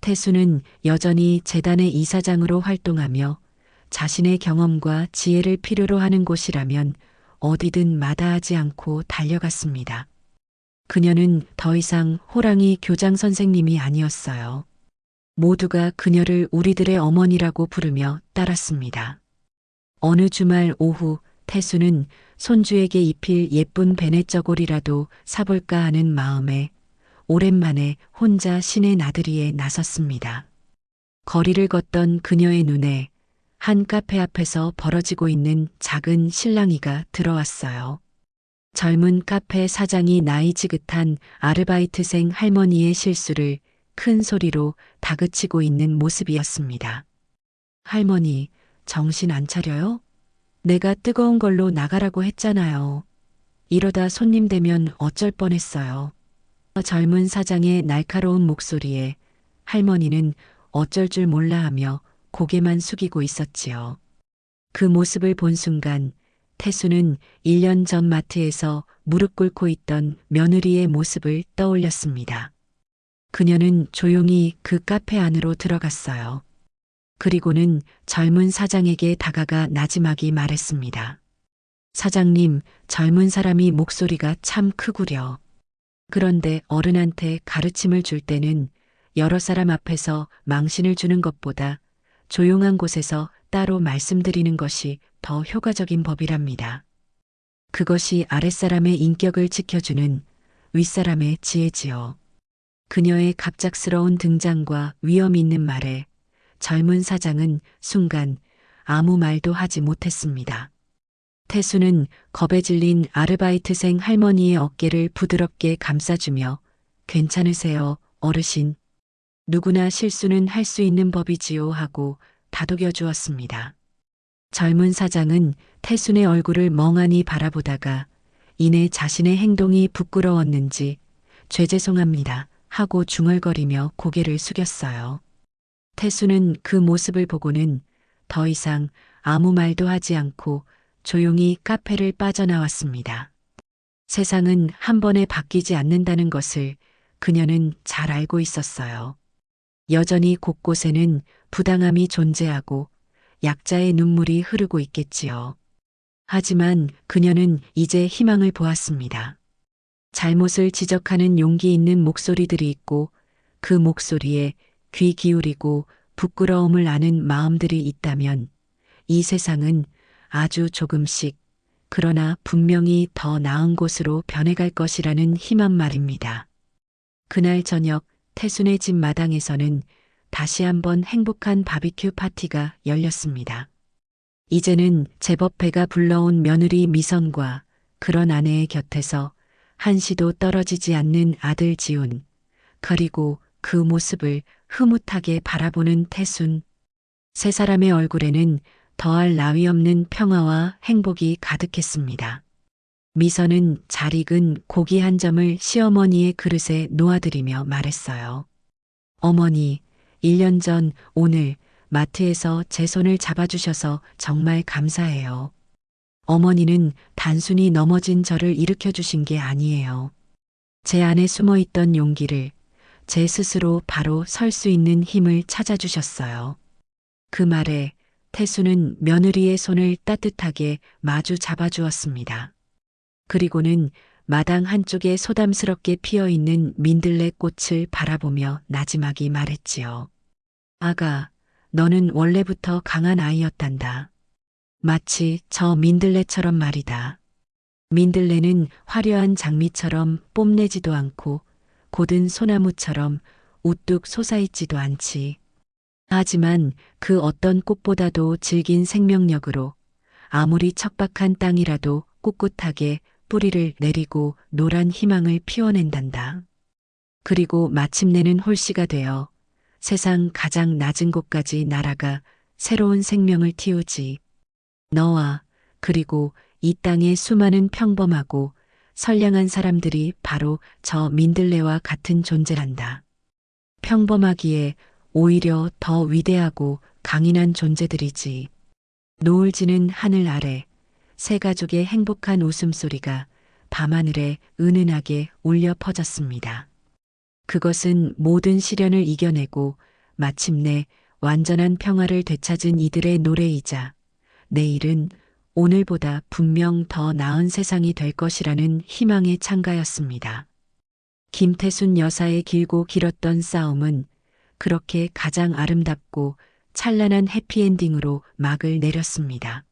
태수는 여전히 재단의 이사장으로 활동하며 자신의 경험과 지혜를 필요로 하는 곳이라면 어디든 마다하지 않고 달려갔습니다. 그녀는 더 이상 호랑이 교장 선생님이 아니었어요. 모두가 그녀를 우리들의 어머니라고 부르며 따랐습니다. 어느 주말 오후 태수는 손주에게 입힐 예쁜 베넷 저고리라도 사볼까 하는 마음에 오랜만에 혼자 시내 나들이에 나섰습니다. 거리를 걷던 그녀의 눈에 한 카페 앞에서 벌어지고 있는 작은 실랑이가 들어왔어요. 젊은 카페 사장이 나이 지긋한 아르바이트생 할머니의 실수를 큰 소리로 다그치고 있는 모습이었습니다. 할머니, 정신 안 차려요? 내가 뜨거운 걸로 나가라고 했잖아요. 이러다 손님 되면 어쩔 뻔했어요. 젊은 사장의 날카로운 목소리에 할머니는 어쩔 줄 몰라 하며 고개만 숙이고 있었지요. 그 모습을 본 순간 태수는 1년 전 마트에서 무릎 꿇고 있던 며느리의 모습을 떠올렸습니다. 그녀는 조용히 그 카페 안으로 들어갔어요. 그리고는 젊은 사장에게 다가가 나지막이 말했습니다. 사장님, 젊은 사람이 목소리가 참 크구려. 그런데 어른한테 가르침을 줄 때는 여러 사람 앞에서 망신을 주는 것보다 조용한 곳에서 따로 말씀드리는 것이 더 효과적인 법이랍니다. 그것이 아랫사람의 인격을 지켜주는 윗사람의 지혜지요. 그녀의 갑작스러운 등장과 위험 있는 말에 젊은 사장은 순간 아무 말도 하지 못했습니다. 태수는 겁에 질린 아르바이트생 할머니의 어깨를 부드럽게 감싸주며 괜찮으세요, 어르신. 누구나 실수는 할 수 있는 법이지요 하고 다독여 주었습니다. 젊은 사장은 태순의 얼굴을 멍하니 바라보다가 이내 자신의 행동이 부끄러웠는지 죄송합니다 하고 중얼거리며 고개를 숙였어요. 태순은 그 모습을 보고는 더 이상 아무 말도 하지 않고 조용히 카페를 빠져나왔습니다. 세상은 한 번에 바뀌지 않는다는 것을 그녀는 잘 알고 있었어요. 여전히 곳곳에는 부당함이 존재하고 약자의 눈물이 흐르고 있겠지요. 하지만 그녀는 이제 희망을 보았습니다. 잘못을 지적하는 용기 있는 목소리들이 있고 그 목소리에 귀 기울이고 부끄러움을 아는 마음들이 있다면 이 세상은 아주 조금씩 그러나 분명히 더 나은 곳으로 변해갈 것이라는 희망 말입니다. 그날 저녁 태순의 집 마당에서는 다시 한번 행복한 바비큐 파티가 열렸습니다. 이제는 제법 배가 불러온 며느리 미선과 그런 아내의 곁에서 한시도 떨어지지 않는 아들 지훈, 그리고 그 모습을 흐뭇하게 바라보는 태순. 세 사람의 얼굴에는 더할 나위 없는 평화와 행복이 가득했습니다. 미선은 잘 익은 고기 한 점을 시어머니의 그릇에 놓아드리며 말했어요. 어머니, 1년 전 오늘 마트에서 제 손을 잡아주셔서 정말 감사해요. 어머니는 단순히 넘어진 저를 일으켜 주신 게 아니에요. 제 안에 숨어 있던 용기를 제 스스로 바로 설 수 있는 힘을 찾아주셨어요. 그 말에 태수는 며느리의 손을 따뜻하게 마주 잡아주었습니다. 그리고는 마당 한쪽에 소담스럽게 피어 있는 민들레 꽃을 바라보며 나지막이 말했지요. 아가, 너는 원래부터 강한 아이였단다. 마치 저 민들레처럼 말이다. 민들레는 화려한 장미처럼 뽐내지도 않고 고든 소나무처럼 우뚝 솟아있지도 않지. 하지만 그 어떤 꽃보다도 질긴 생명력으로 아무리 척박한 땅이라도 꿋꿋하게 뿌리를 내리고 노란 희망을 피워낸단다. 그리고 마침내는 홀씨가 되어 세상 가장 낮은 곳까지 날아가 새로운 생명을 틔우지. 너와 그리고 이 땅의 수많은 평범하고 선량한 사람들이 바로 저 민들레와 같은 존재란다. 평범하기에 오히려 더 위대하고 강인한 존재들이지. 노을 지는 하늘 아래 세 가족의 행복한 웃음소리가 밤하늘에 은은하게 울려 퍼졌습니다. 그것은 모든 시련을 이겨내고 마침내 완전한 평화를 되찾은 이들의 노래이자 내일은 오늘보다 분명 더 나은 세상이 될 것이라는 희망의 찬가였습니다. 김태순 여사의 길고 길었던 싸움은 그렇게 가장 아름답고 찬란한 해피엔딩으로 막을 내렸습니다.